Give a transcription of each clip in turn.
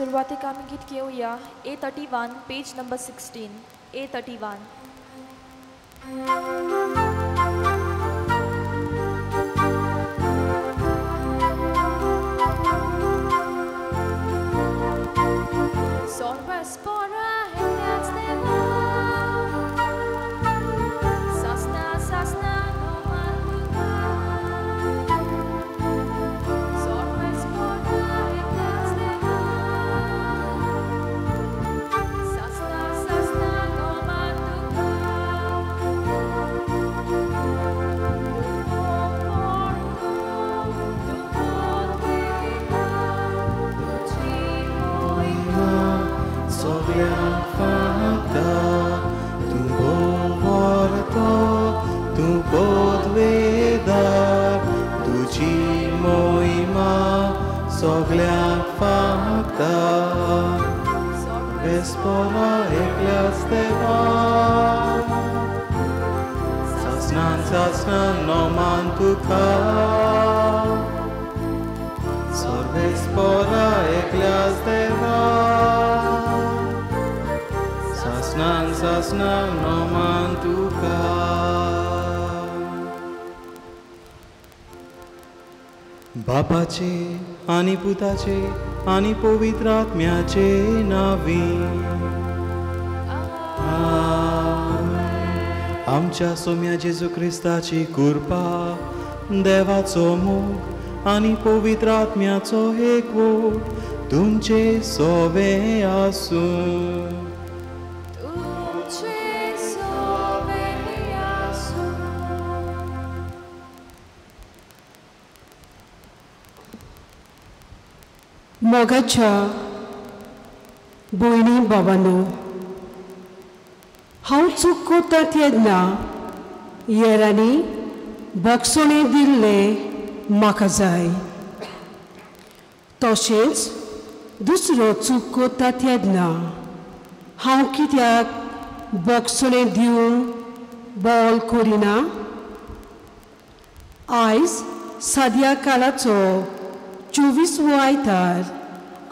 सुरुवातीक आमी गीत घेवया A31 पेज नंबर 16 A31. बापाचे आणि पुताचे आणि पवित्र आत्म्याचे नावी आमच्या सोम्या जेजू ख्रिस्ताची कृपा देवाचो मोग आणि पवित्र आत्म्याचो एकवट तुमचे सोबे आसूं. मोगाच्या भयणी भावांनो, हांव चूक करता तेन्ना हेरांनी भक्षणे दिल्ले म्हाका जाय. तशेंच दुसरो चूक करता तेन्ना हांव कित्याक भक्षणे दिवंक बोल करिना? आयज सद्या काळाचो 24वो आयतार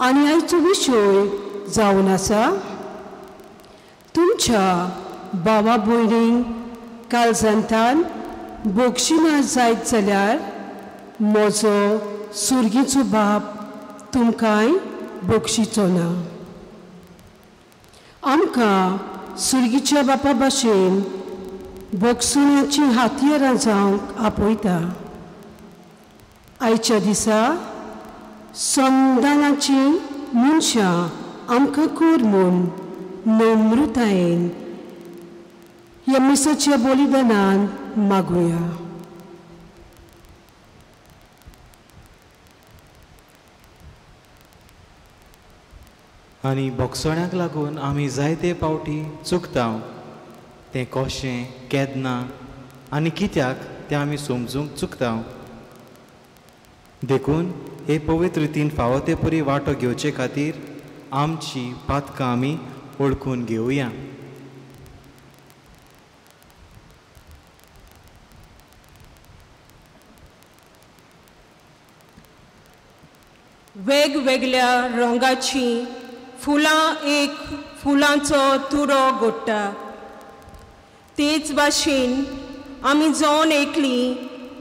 आनी आयचो विशय जावन आसा. तुमच्या भावा भयणींक काळजांतान बक्षिना जायत जाल्यार म्हजो सुर्गीचो बाप तुमकांय बक्षिचो ना. आमकां सुर्गीच्या बापा भाशेन बक्षुण्याची हातयारां जावंक आपयता. आयच्या दिसा संदानाची मनशां आमकां कर म्हूण नम्रतायेन ह्या मिसाच्या बलिदानान मागुया. आनी बोगसोण्याक लागून आमी जायते पावटी चुकता. तें कशें केन्ना आनी कित्याक तें आमी समजूंक चुकता. देखून हे पवित्र रितीन फावो ते परी वांटो घेवचे खातीर आमची पातकां आमी ओळखून घेवया. वेगवेगळ्या रंगाची फुलां एक फुलांचो तुरो घोट्टा. तेच भाशेन आमी जावन एकली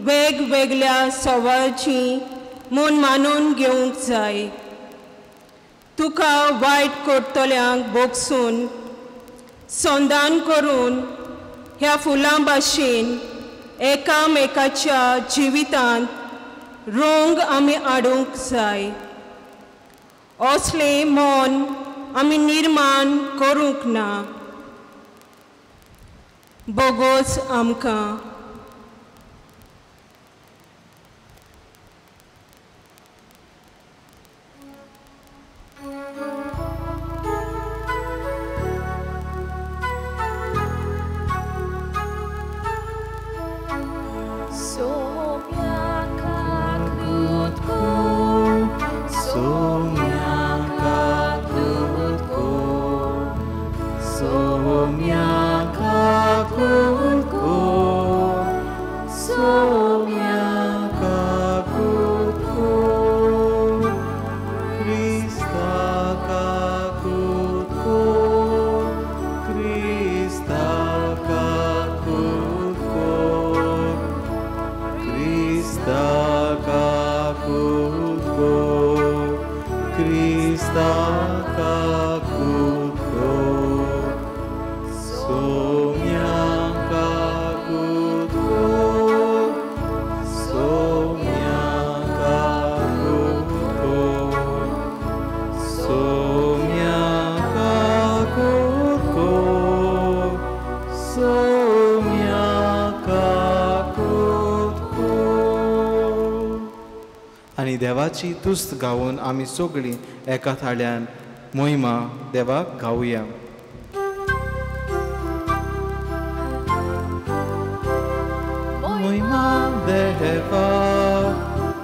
वेगवेगळ्या सवाळची मन मानून घेवंक जाय. तुका वायट करतल्यांक बोगसून संधान करून ह्या फुलां भाशेन एकामेकाच्या जिवितांत रंग आमी हाडूंक जाय. असलें मन आमी निर्माण करूंक ना. बोगोस आमकां Somiaka kutko आनी देवाची तुस्त गावून आमी सगळीं एका थाळ्यान मोहिमा देवाक गावुया. मोहिमा देवाक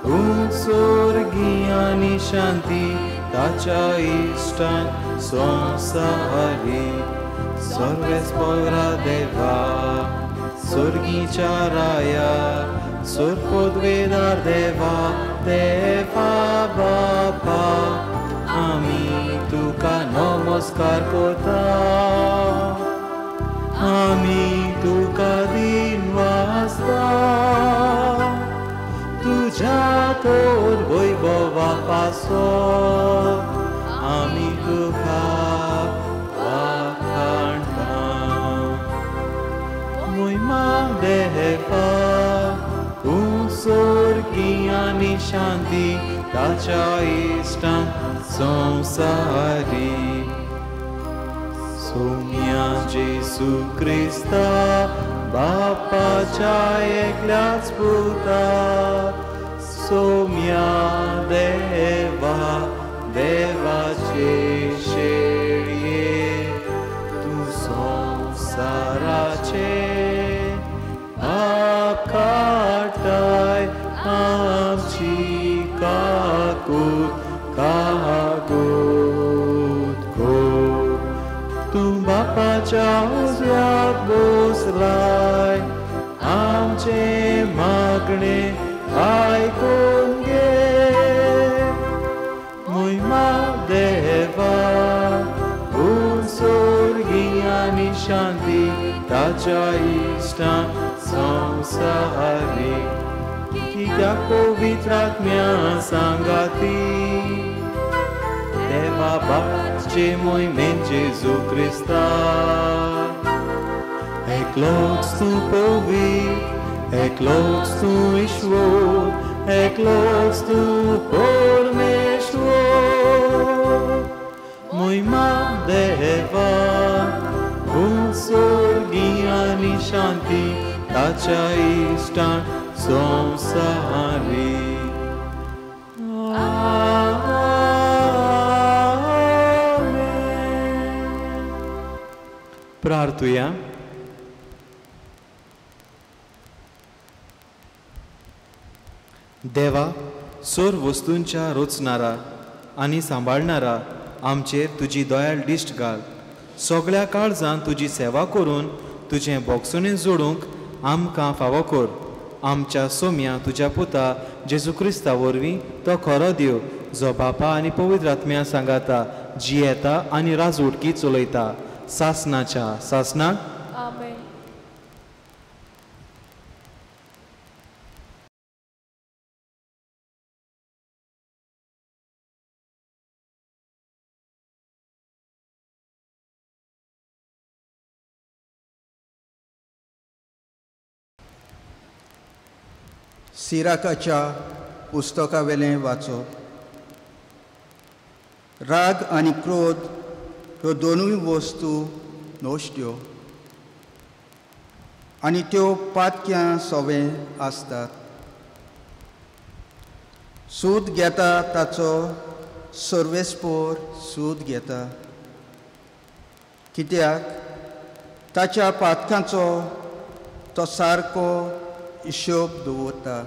उंचोर्गी आनी शांती ताच्या इश्टान संसारी सर्वेस्परा देवा स्वर्गीच्या राया सुरपोद्वेदार देवा देवा बापा आमी तुका नमस्कार करता. आमी तुका दिन वाजता तुझ्या तोर वैभवा पासो आमी तुका वाखाणटा. मोहिमा देवा उंचोर्गी आनी शांती ताच्या इश्टान संसारी सोम्या जेसू क्रिस्ता बापाच्या एकल्याच पुता सोम्या देवा देवाचे शेळये तूं संसाराचे पाप काटाय आमची काकूत कागोद को तूं बापाच्या उजव्याक बसलाय आमचे मागणे आयकून घे. मोहिमा देवा उंचोर्गी आनी शांती ताच्या इश्टान संसारी कित्याक पवित्र आत्म्या सांगाती देवा बापाचे मोहिमेन जेजू क्रिस्ता एकलोच तूं पवित्र एकलोच तूं ईश्वर एकलोच तूं परमेश्वर. मोहिमा देवा उंचोर्गी आनी शांती ताच्या इश्टान संसारी. प्रार्थुया. देवा सोर वस्तूंच्या रोचणारा आनी सांबाळणारा आमचेर तुजी दयाळ दिश्ट घाल. सगळ्या काळजान तुजी सेवा करून तुजें बोगसुणें जोडूंक आमकां फावो कर. आमच्या सोम्या तुज्या पुता जेजू क्रिस्ता वरवीं तो खरो देव जो बापा आनी पवित्र आत्म्या सांगाता जियेता आनी राजवटकी चलयता सासनाच्या सासनाक. आमेन. सिराकाच्या पुस्तका वेलें वाचप. राग आनी क्रोध ह्यो दोनूय वस्तू नश्ट्यो आनी त्यो पातक्यां सोवें आसतात. सूद घेता ताचो सर्वेस्पोर सूद घेता कित्याक ताच्या पातकांचो तो सारको हिशोब दवरता.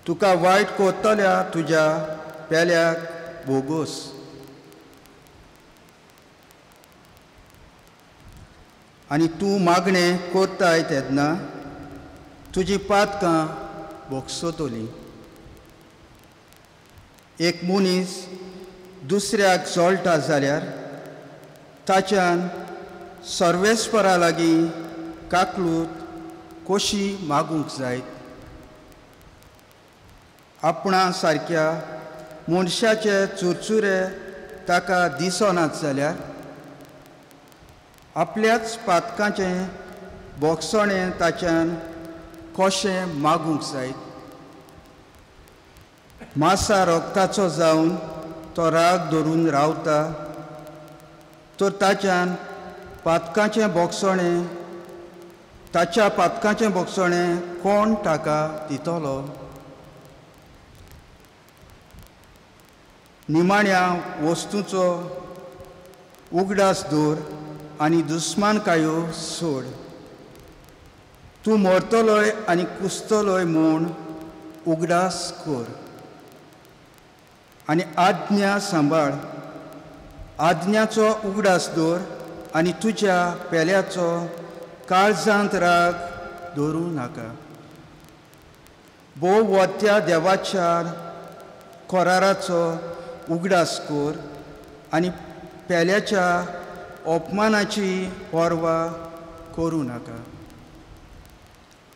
तुका वायट कोत्तल्या तुज्या पेल्याक बोगूस. आनी तूं मागणें कोत्ताय तेन्ना तुजी पातकां बोगसोतली. एक मनीस दुसऱ्याक जोळटा जाल्यार ताच्यान सर्वेस्परा लागीं काकलूत कशी मागूंक जायत. आपणा सारक्या मनशाचे चुरचुरे ताका दिसनात जाल्यार आपल्याच पातकांचें बोगसणें ताच्यान कशें मागूंक जायत. मासा रोगताचो जावन तो राग धरून रावता तर ताच्यान पातकाचें बोगसणें ताच्या पातकाचें बोगसणें कोण ताका दितलो? निमाण्या वस्तूंचो उगडास दवर आनी दुस्मानकायो सोड. तूं मरतलोय आनी कुसतलोय म्हूण उगडास कर आनी आज्ञा सांबाळ. आज्ञाचो उगडास दवर आनी तुज्या पेल्याचो काळजांत राग दवरूं नाका. भोव वत्या देवाच्या कोराराचो उगडास कर आनी पेल्याच्या अपमानाची पर्वा करूं नाका.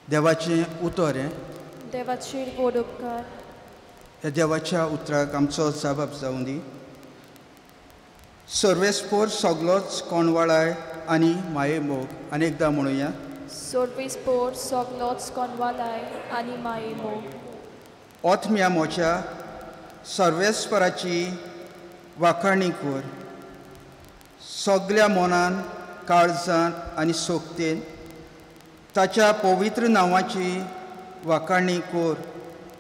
देवाचें उतर हें. देवाचेर व्हड उपकार. ह्या देवाच्या उतराक आमचो जबाब जावं दी. सर्वेस्पोर सगलोच कोणवाळाय आनी माये मोग. आनी एकदां म्हणुया. सर्वेस्पोर सगलोच कोणवाळाय आनी माये मोग. ओतम्या मोच्या सर्वेस्पराची वाखाणी कर. सगल्या मनान काळजान आनी सोकतेन ताच्या पवित्र नांवाची वाखाणी कर.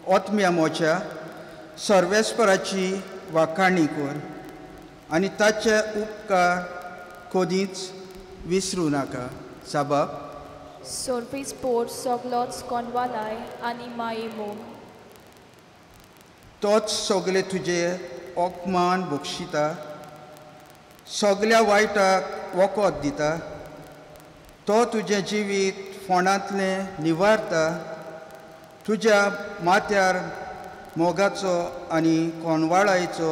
ओतम्या मोच्या सर्वेस्पराची वाखाणी कर आनी ताचे उपकार कधीच विसरूं नाका. जबाब. सर्वेस्पोर सगलोच कोणवाळाय आनी माये मोग. तोच सगळे तुजे ओकमान बक्षिता. सगल्या वायटाक वखद दिता. तो तुजें जिवीत फोंडांतलें निवारता. तुज्या माथ्यार मोगाचो आनी कोणवाळायेचो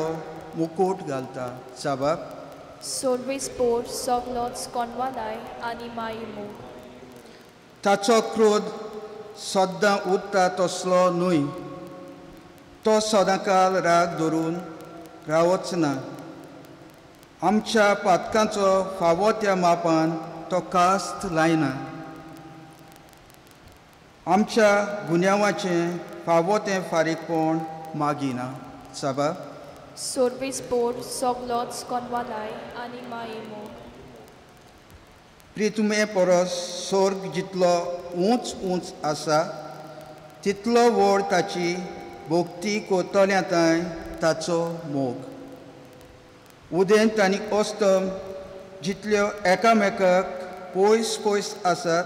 मुकूट घालता. जबाब. सर्वेस्पोर सगलोच कोणवाळाय आनी माये मोग. ताचो क्रोध सद्दां उरता तसलो न्हय. तो सदांकाल राग धरून रावच ना. आमच्या पातकांचो फावो त्या मापान तो कास्त लायना. आमच्या गुन्यांवाचें फावो तें फारीकपण मागिना. जबाब. सर्वेस्पोर सगलोच कोणवाळाय आनी माये मोग. प्रितुमे परस स्वर्ग जितलो उंच उंच आसा तितलो व्हड ताची भोक्ती कोतोल्यांताय ताचो मोग. उदेंत आनी ओस्तम जितल्यो एकामेकाक पयस पयस आसात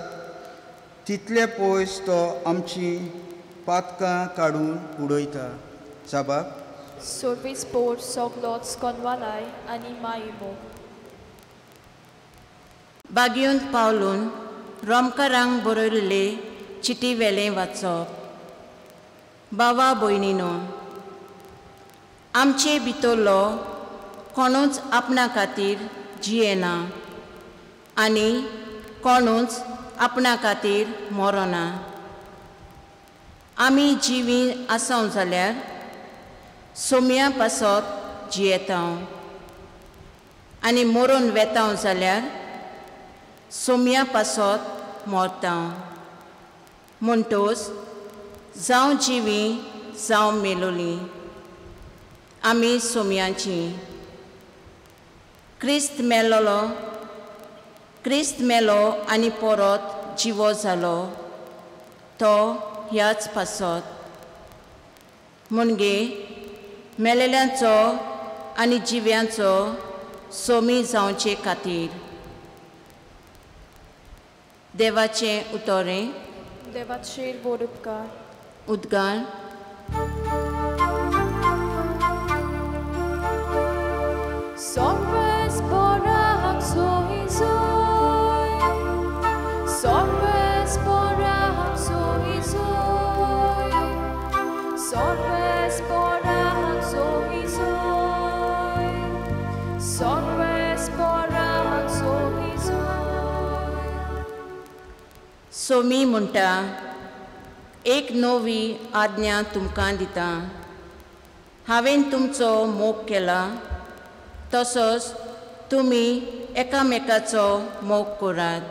तितले पयस तो आमची पातकां काडून उडयता. जबाब. सर्वेस्पोर सगलोच कोणवाळाय आनी माये मोग. बागयुंत पावलून रोमकारांक बरयल्ले चिटी वेलें वाचप. बावा भयणीनो, आमचे भितरलो कोणूच आपणा खातीर जियेना आनी कोणूच आपणा खातीर मरोना. आमी जिवी आसां जाल्यार सोम्या पासत जियेता आनी मरून वेता जाल्यार सोम्या पासत मरता. म्हणटोच जावं जिवी जावं मेलोली आमी सोम्याची. क्रिस्त मेलो आनी परत जिवो जालो तो ह्याच पासत. म्हणजे मेलेल्यांचो आनी जिव्यांचो सोमी जावचे खातीर. देवाचें उतोरें. देवाचेर व्हड उपकार. उद्गार. Sorvesporach sowiesoy, sorvesporach sowiesoy, sorvesporach sowiesoy, sorvesporach sowiesoy. Somi म्हणटा, एक नवी आज्ञा तुमकां दिता. हांवें तुमचो मोग केला तसोच तुमी एकामेकाचो मोग करात.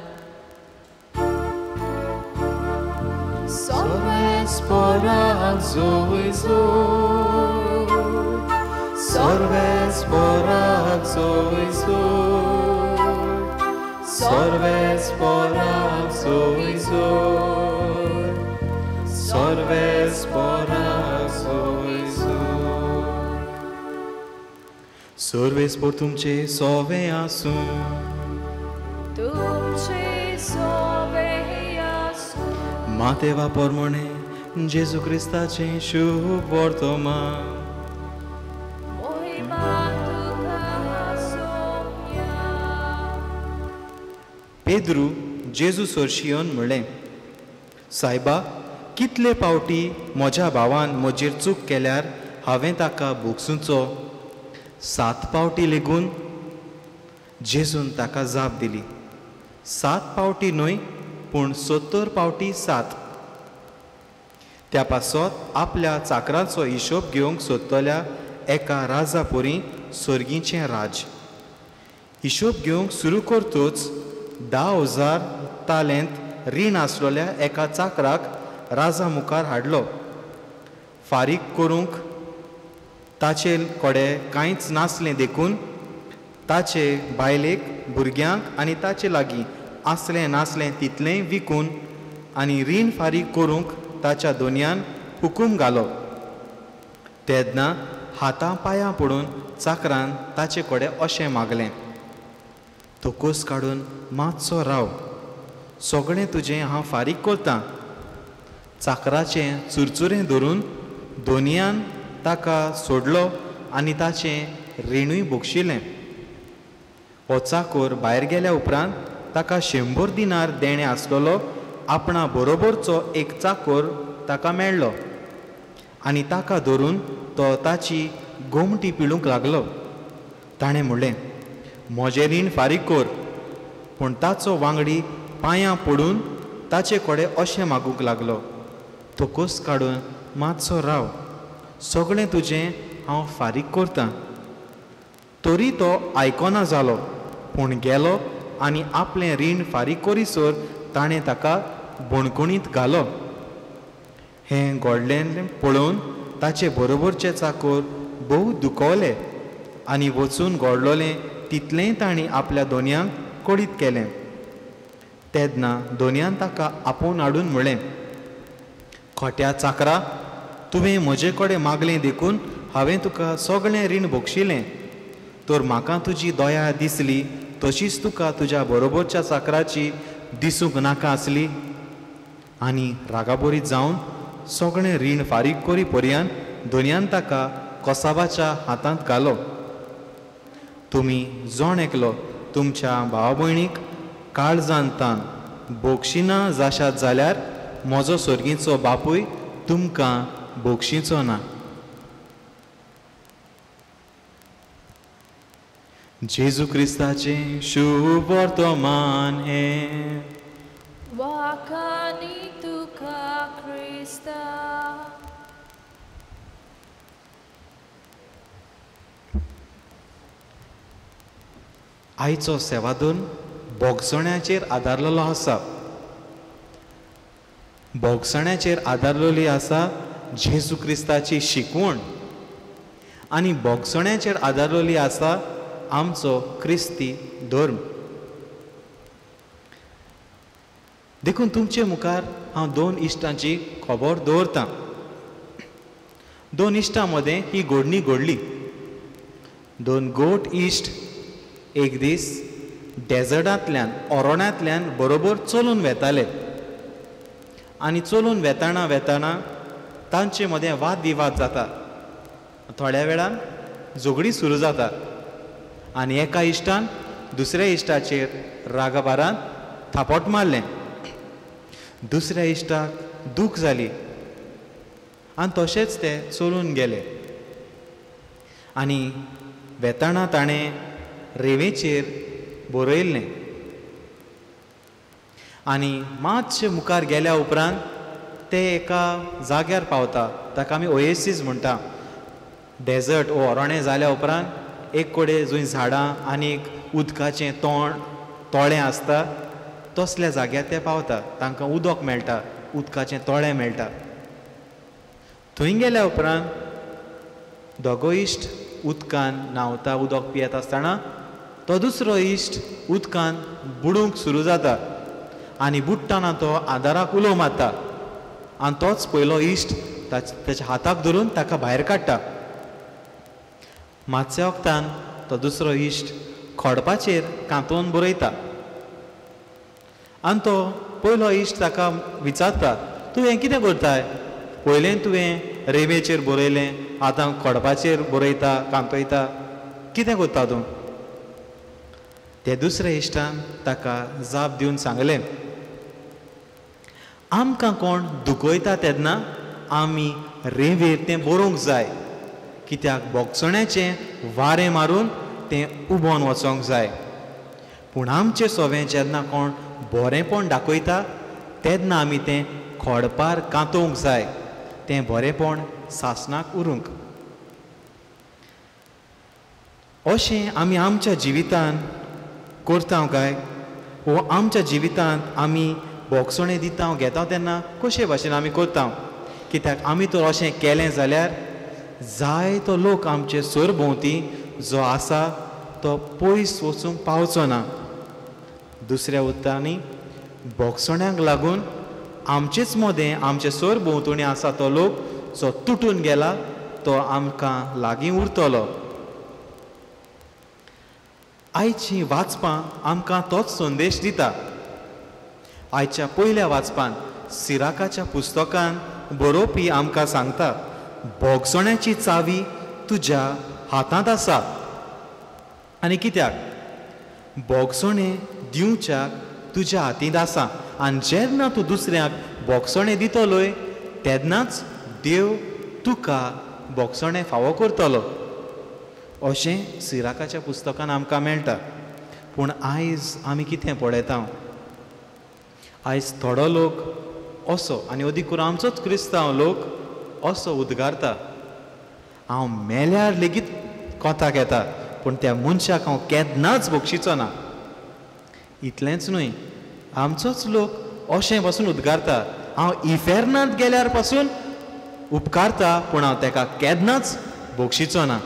Sorvesporach sowiesoy, sorvesporach sowiesoy, Sorvesporak soisor, sorvesporak soisor. Sorvespor तुमचे सोवे आसूं, तुमचे सोवे आसूं. मातेवा पोरमोणे जेजू क्रिस्ताचे शुभ वर्तमान. मोहिमा तुका सोम्या. पेद्रू जेजू सोरशी येवन म्हणलें, सायबा, कितले पावटी म्हज्या भावान म्हजेर चूक केल्यार हांवें ताका भोगसूचो? 7 पावटी लेगून? जेजून ताका जाप दिली, 7 पावटी न्हय, पूण 70 पावटी 7. त्या पासत आपल्या चाकराचो हिशोब घेवंक सोदतल्या एका राजा पोरी सोर्गीचें राज. हिशोब घेवंक सुरू करतूच 10,000 तालेंत रीण आसलोल्या एका चाकराक राजा मुखार हाडलो. फारीक करूंक ताचे कोडे कांयच नासलें देखून ताचे बायलेक, भुरग्यांक आनी ताचे लागीं आसलें नासलें तितलेंय विकून आनी रीण फारीक करूंक ताच्या दोनयान हुकूम घालो. तेन्ना हातां पांयां पडून चाकरान ताचे कोडे अशें मागलें, तोकोस काडून मातसो राव, सगळें तुजें हांव फारीक करतां. चाकराचें चुरचुरें धरून दोनयान ताका सोडलो आनी ताचें रिणूय भोगशिलें. हो चाकोर भायर गेल्या उपरांत ताका 100 दिनार देणें आसलेलो आपणा बरोबरचो एक चाकोर ताका मेळ्ळो आनी ताका धरून तो ताची गोमटी पिळूंक लागलो. ताणें म्हणलें, म्हजें रीण फारीक कर. पूण ताचो वांगडी पांयां पडून ताचे कोडे अशें मागूंक लागलो, तोकोस काडून मातसो राव, सगळें तुजें हांव फारीक करतां. तरी तो आयकोना जालो, पूण गेलो आनी आपलें रीण फारीक करीसर ताणें ताका बोणकुणींत घालो. हें घडलें पळोवन ताचे बरोबरचे चाकोर भोव दुखवले आनी वचून घडलोलें तितलेंय तांणी आपल्या दोनयांक कोडीत केलें. तेन्ना दोनयान ताका आपोवन हाडून म्हणलें, खोट्या चाकरा, तुवें म्हजे कडेन मागलें देखून हांवें तुका सगळें रीण भोगशिलें. तर म्हाका तुजी दया दिसली तशीच तुका तुज्या बरोबरच्या चाकराची दिसूंक नाका आसली. आनी रागाबोरीत जावन सगळें रीण फारीक करी पर्यंत दोनयान ताका कोसाबाच्या हातांत घालो. तुमी जोण एकलो तुमच्या भावा भयणीक काळजान तान भोगशिना जाशात जाल्यार म्हजो सोर्गीचो बापूय तुमकां भोगशीचो ना. जेजू क्रिस्ताचें शुभ वर्तमान हें. वाखाणी तुका क्रिस्ता. आयचो सेवादून बोगसण्याचेर आदारलेलो आसा. बोगसण्याचेर आदारलेली आसा जेजू क्रिस्ताची शिकवण आनी बोगसण्याचेर आदारलेली आसा आमचो क्रिस्ती धर्म. देखून तुमचे मुखार हांव 2 इश्टांची खबर दवरतां. 2 इश्टां मदें ही घडणी घडली. 2 गोट इश्ट एक दीस डेजर्टांतल्यान, ओरोण्यांतल्यान बरोबर चलून वेताले आनी चलून वेताना तांचे मदें वाद विवाद जाता. थोड्या वेळान झगडी सुरू जाता आनी एका इश्टान दुसऱ्या इश्टाचेर रागाबारान थापट मारलें. दुसऱ्या इश्टाक दूख जाली आनी तशेंच ते चलून गेले आनी वेताना ताणें रेंवेचेर बरयल्लें आनी मातशे मुखार गेल्या उपरांत ते एका जाग्यार पावता, ताका आमी ओएसीस म्हणटा. डेजर्ट वो ओरोणें जाल्या उपरांत एक कडेन जंय झाडां आनी एक उदकाचें तोळें आसता तसल्या जाग्यार ते पावता. तांकां उदक मेळटा, उदकाचें तोळें मेळटा. थंय गेल्या उपरांत दोगूय इश्ट उदकान न्हांवता, उदक पियेत आसतना तो दुसरो इश्ट उदकान बुडूंक सुरू जाता आनी बुडटाना तो आदाराक उलो मारता आनी तोच पयलो इश्ट ताच्या हाताक धरून ताका भायर काडटा. मातशे वक्तान तो दुसरो इश्ट खोडपाचेर कांतोवन बरयता आनी तो पयलो इश्ट ताका विचारता, तूं हें कितें करताय? पयलें तुवें रेंवेचेर बरयलें, आतां खोडपाचेर बरयता, कांतयता, कितें करता तूं? ते दुसऱ्या इश्टान ताका जाप दिवन सांगलें, आमकां कोण दुखयता तेन्ना आमी रेंवेर तें बरोवंक जाय, कित्याक बोगसण्याचें वारें मारून तें उबोन वचोंक जाय. पूण आमचें सोवें जेन्ना कोण बरेंपण दाखयता तेन्ना आमी तें खोडपार कांतोवंक जाय, तें बरेंपण सासणाक उरूंक. अशें आमी आमच्या जिवितांत करता काय? वो आमच्या जिवितांत आमी बोगसणें दिता घेता तेन्ना कशे भाशेन आमी करता? कित्याक आमी तर अशें केलें जाल्यार जायतो लोक आमचे सरभोंवती जो आसा तो पयस वचूंक पावचो ना. दुसऱ्या उतरांनी बोगसण्याक लागून आमचेच मोदें आमचे सरभोंवतणी आसा तो लोक जो तुटून गेला तो आमकां लागीं उरतलो. आयची वाचपां आमकां तोच संदेश दिता. आयच्या पयल्या वाचपान सिराकाच्या पुस्तकान बरोवपी आमकां सांगता, बोगसण्याची चावी तुज्या हातांत आसा. आनी कित्याक? बोगसणें दिवच्याक तुज्या हातींत आसा आनी जेन्ना तूं दुसऱ्याक बोगसणें दितलोय तेन्नाच देव तुका बोगसणें फावो करतलो. अशें सिराकाच्या पुस्तकान आमकां मेळटा. पूण आयज आमी कितें पळयता? आयज थोडो लोक असो आनी अदीक करून आमचोच क्रिस्तांव लोक असो उद्गारता, हांव मेल्यार लेगीत कोंताक येता पूण त्या मनशाक हांव केन्नाच बक्षिचो ना. इतलेंच न्हय, आमचोच लोक अशें पासून उद्गारता, हांव इफेर्नांत गेल्यार पासून उपकारता पूण हांव ताका केन्नाच बक्षिचो ना.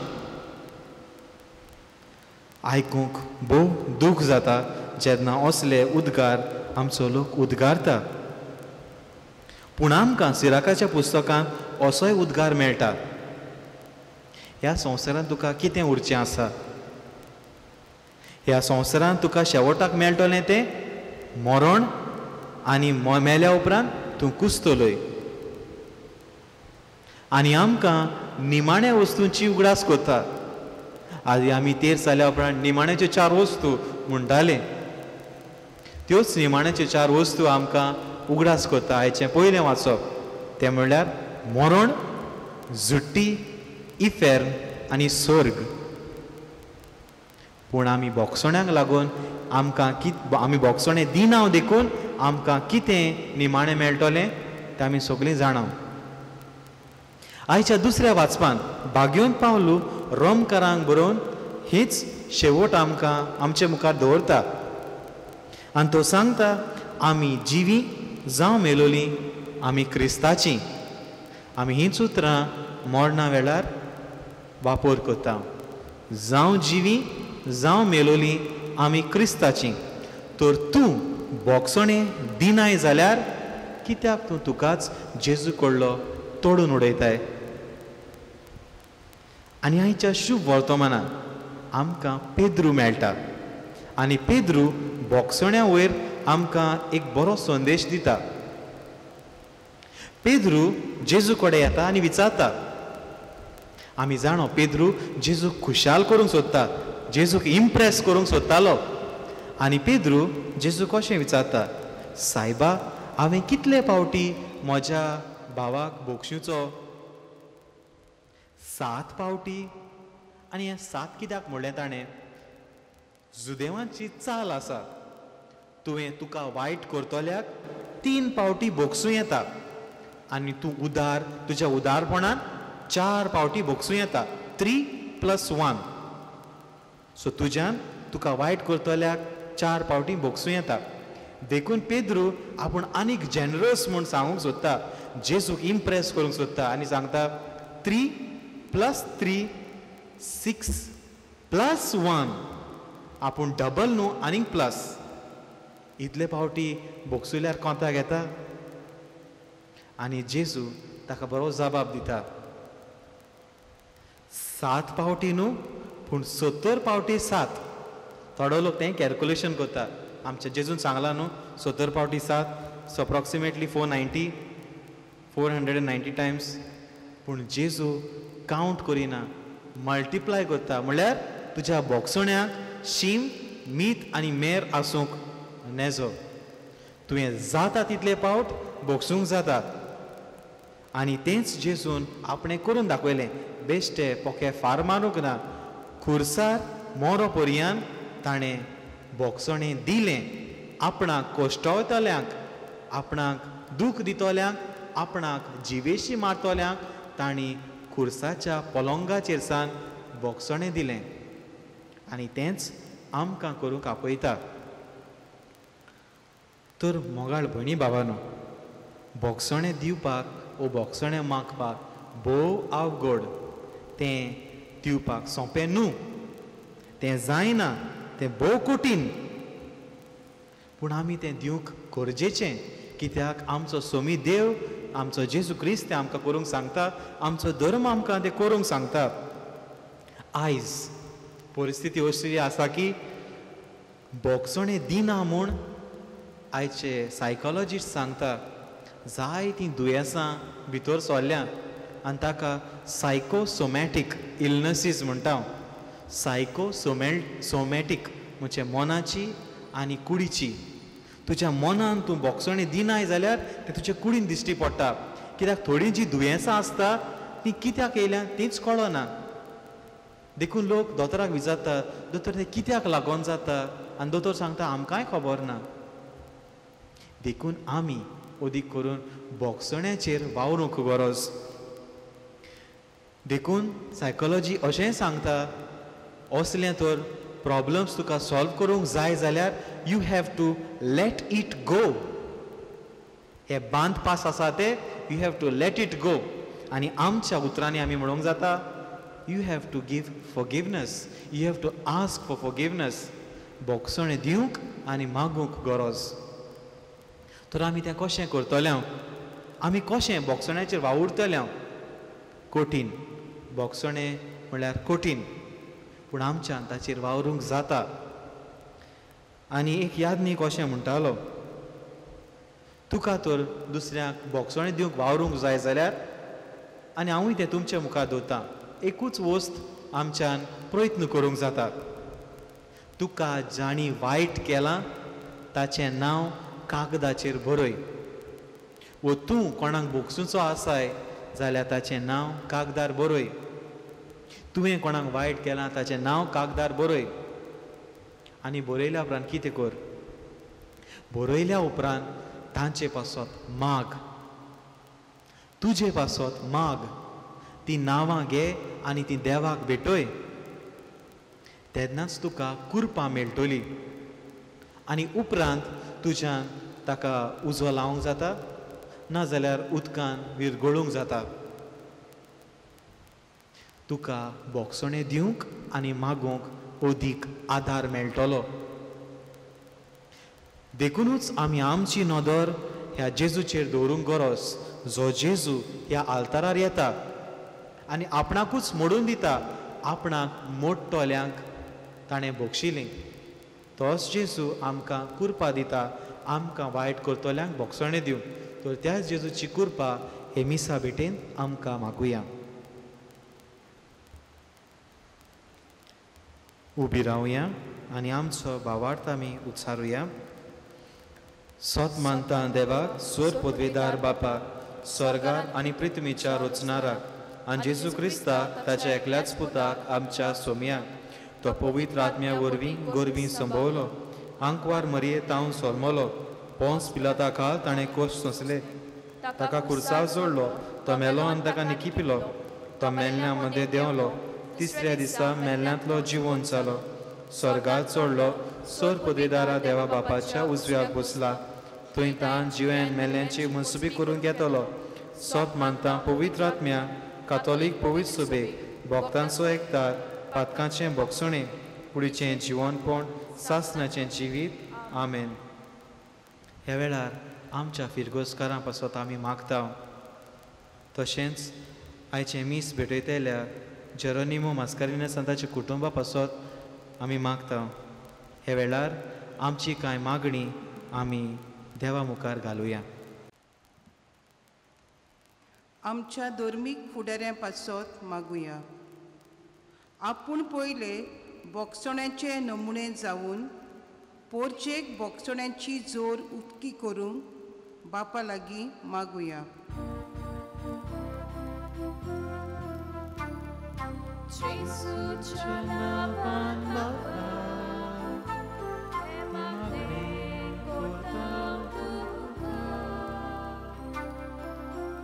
आयकूंक भोव दूख जाता जेन्ना असले उद्गार आमचो लोक उद्गारता. पूण आमकां सिराकाच्या पुस्तकान असोय उद्गार मेळटा, ह्या संवसारांत तुका कितें उरचें आसा? ह्या संवसारांत तुका शेवटाक मेळटलें तें मरण आनी मेल्या उपरांत तूं कुसतलोय. आनी आमकां निमाण्या वस्तूंची उगडास कोता. आदी आमी तेर जाल्या उपरांत निमाण्याच्यो 4 वस्तू म्हणटाले, त्योच निमाण्याच्यो 4 वस्तू आमकां उगडास कोता. आयचें पयलें वाचप तें म्हणल्यार मरण, झुट्टी, इफेर्न आनी सर्ग. पूण आमी बोगसण्याक लागून आमी बोगसणें दिना देखून आमकां कितें निमाणें मेळटलें तें आमी सगळीं जाणा. आयच्या दुसऱ्या वाचपान भाग्योन पावलू रोमकारांक बरोवन हीच शेवट आमकां आमचे मुखार दवरता. आनी तो सांगता, आमी जिवी जावं मेलोलीं आमी क्रिस्ताचीं. आमी हींच उतरां मरणा वेळार वापर करता. जावं जिवी जावं मेलोलीं आमी क्रिस्ताचीं. तर तूं बोगसणें दिनाय जाल्यार कित्याक तूं तुकाच जेजू कडलो तोडून उडयताय? आनी आयच्या शुभ वर्तमानान आमकां पेद्रू मेळटा. आनी पेद्रू बोगसण्या वयर आमकां एक बरो संदेश दिता. पेद्रू जेजू कडेन येता आनी विचारता. आमी जाणो पेद्रू जेजूक खुशाल करूंक सोदता, जेजूक इम्प्रेस करूंक सोदतालो. आनी पेद्रू जेजूक अशें विचारता, सायबा हांवें कितले फावटी म्हज्या भावाक बोगशिचो? 7 फावटी. आनी हें 7 कित्याक म्हणलें ताणें? जुदेवांची चाल आसा, तुवें तुका वायट करतल्याक 3 फावटी बोगसूं येता आनी तूं तुज्या उदारपणान 4 फावटी बोगसूं येता. 3 + 1. सो तुज्यान तुका वायट करतल्याक 4 फावटी बोगसूं येता. देखून पेद्रू आपूण आनीक जेनरस म्हूण सांगूंक सोदता, जेजूक इम्प्रेस करूंक सोदता आनी सांगता 3 + 3 6 + 1 आपूण डबल न्हू आनीक प्लस इतले फावटी बोक्सुल्यार कोंता घेता आनी जेजू ताका बरो जबाब दिता 7 फावटी न्हू पूण 70 फावटी 7 थोडो लोक तें कॅल्कुलेशन करता आमच्या जेजून सांगला न्हू 70 फावटी 7 सो अप्रॉक्सिमेटली 490 टायम्स पूण जेजू कावंट करिना मल्टिप्लाय करता म्हळ्यार तुज्या बोगसोण्याक शीम मीत आनी मेर आसूंक नेजो तुवें जाता तितले फावट बोगसूंक जाता आनी तेंच जेजून आपणें करून दाखयलें बेश्टे पोके फार मारूंक ना खुर्सार मोरो पर्यान ताणें बोगसोणें दिलें आपणाक कोश्टवतल्यांक आपणाक दूख दितोल्यांक आपणाक जिवेशी मारतोल्यांक तांणी खुर्साच्या पोलोंगाचेर सावन बोगसोणें दिलें आनी तेंच आमकां करूंक आपयता तर मोगाळ भयणी भावानो बोगसोणें दिवपाक वो बोगसोणें मागपाक भोव आवगोड तें दिवपाक सोंपें न्हू तें जायना तें भोव कठीण पूण आमी तें दिवंक गरजेचें कित्याक आमचो सोमी देव आमचो जेजू क्रिस्त तें आमकां करूंक सांगता आमचो धर्म आमकां तें करूंक सांगता आयज परिस्थिती अशी आसा की बोगसोणें दिना म्हूण आयचे सायकोलॉजिस्ट सांगता जायतीं दुयेंसां भितर सरल्या आनी ताका सायकोसोमॅटीक इलनसीस म्हणटा सायकोसोमॅटीक म्हणजे मोनाची आनी कुडीची तुज्या मोनान तूं बोगसोणें दिनाय जाल्यार तें तुजे कुडीन दिश्टी पडटा कित्याक थोडीं जीं दुयेंसां आसता तीं कित्याक येयल्या तींच कळना देखून लोक दोतोराक विचारता दोतोर तें कित्याक लागोन जाता आनी दोतोर सांगता आमकांय खबर ना देखून आमी अदीक करून बोगसोण्याचेर वावरूंक गरज देखून सायकोलॉजी अशेंय सांगता असलें तर प्रॉब्लम्स तुका सॉल्व करूंक जाय जाल्यार you have to let it go हे बांद पास आसा ते you have to let it go आनी आमच्या उतरांनी आमी म्हणूंक जाता you have to give forgiveness you have to ask for forgiveness बोगसोणें दिवंक आनी मागूंक गरज तर आमी तें कशें करतले आमी कशें बोगसोण्याचेर वावुरतले कठीण बोगसोणें म्हळ्यार कठीण पूण आमच्यान ताचेर वावरूंक जाता आनी एक यादनीक अशें म्हणटालो तुका तर दुसऱ्याक बोगसोणें दिवंक वावरूंक जाय जाल्यार आनी हांवूय तें तुमच्या मुखार दवरतां एकूच वस्त आमच्यान प्रयत्न करूंक जाता तुका जाणी वायट केलां ताचें नांव कागदाचेर बरय वो तूं कोणाक बोगसूचो आसाय जाल्यार ताचें नांव कागदार बरय तुवें कोणाक वायट केलां ताचें नांव कागदार बरय आनी बरयल्या उपरांत कितें कर बरयल्या उपरांत तांचे पासत माग तुजे पासत माग ती नांवां घे आनी ती देवाक भेटय तेन्नाच तुका कुरपां मेळटलीं आनी उपरांत तुज्यान ताका उजो लावंक जाता नाजाल्यार उदकान विरगळूंक जाता तुका बोगसोणें दिवंक आनी मागूंक अदीक आदार मेळटलो देखूनच आमी आमची नदर ह्या जेजूचेर दवरूंक गरज जो जेजू ह्या आल्तारार येता आनी आपणाकूच मोडून दिता आपणाक मोडटोल्यांक ताणें बोगशिलें तोच जेजू आमकां कुरपा दिता आमकां वायट करतल्यांक बोगसोणें दिवंक तर त्याच जेजूची कुरपा हे मिसा भेटेन आमकां मागुया उबी रावया आनी आमचो भावार्थ आमी उच्चारुया सोत मानता देवाक सोर पदवेदार बापाक स्वर्गाक आनी पृथ्वीच्या रचणाराक आनी जेजू क्रिस्ताक ताच्या एकल्याच पुताक आमच्या सोम्याक तो पवित्र आत्म्या वरवीं गोरवीं संभोवलो आंकवार मरये तावन सोलमलो पोंस पिलाता काल ताणें कोश सोंसले ताका कुर्साव जोडलो तो मेलो आनी ताका निकिपिलो तो मेल्ल्या मदें देंवलो तिसऱ्या दिसा मेल्ल्यांतलो जिवोन जालो स्वर्गांत चडलो सोर पदवेदारा देवा बापाच्या उजव्याक बसला थंय तान जिवेन मेल्ल्यांची मनसुबी करून घेतलो सोत मानता पवित्र आत्म्या कातोलीक पवित्र सुबेक भोगतांचो एकतार पातकांचें बोगसोणें पुढचें जिवनपण सासणाचें जिवीत आमेन. ह्या वेळार आमच्या फिरगोसकारां पासत आमी मागता. तशेंच आयचें मीस भेटयतल्या जेरोनिमो मास्कारिना संताच्या कुटुंबा पासत आमी मागता. ह्या वेळार आमची कांय मागणी आमी देवा मुखार घालुया. आमच्या धर्मीक फुडाऱ्यां पासत मागुया. आपूण पयले बोगसण्याचे नमुने जावन पोरचेक बोगसण्याची जोर उक्ती करूंक बापा लागीं मागुया. जेसूच्या नांवान बापा, हे मागणें करता तुका.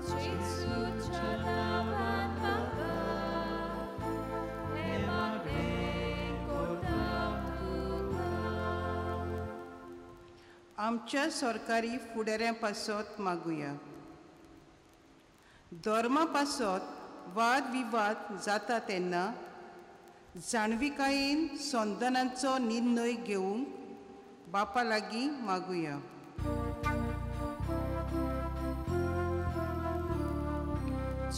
जेसूच्या नांवान बापा, हे मागणें करता तुका. आमच्या सरकारी फुडाऱ्यां पासत मागुया. धर्मा पासत वाद विवाद जाता तेन्ना जाणविकायेन संधानाचो निर्णय घेवंक बापा लागीं मागुया.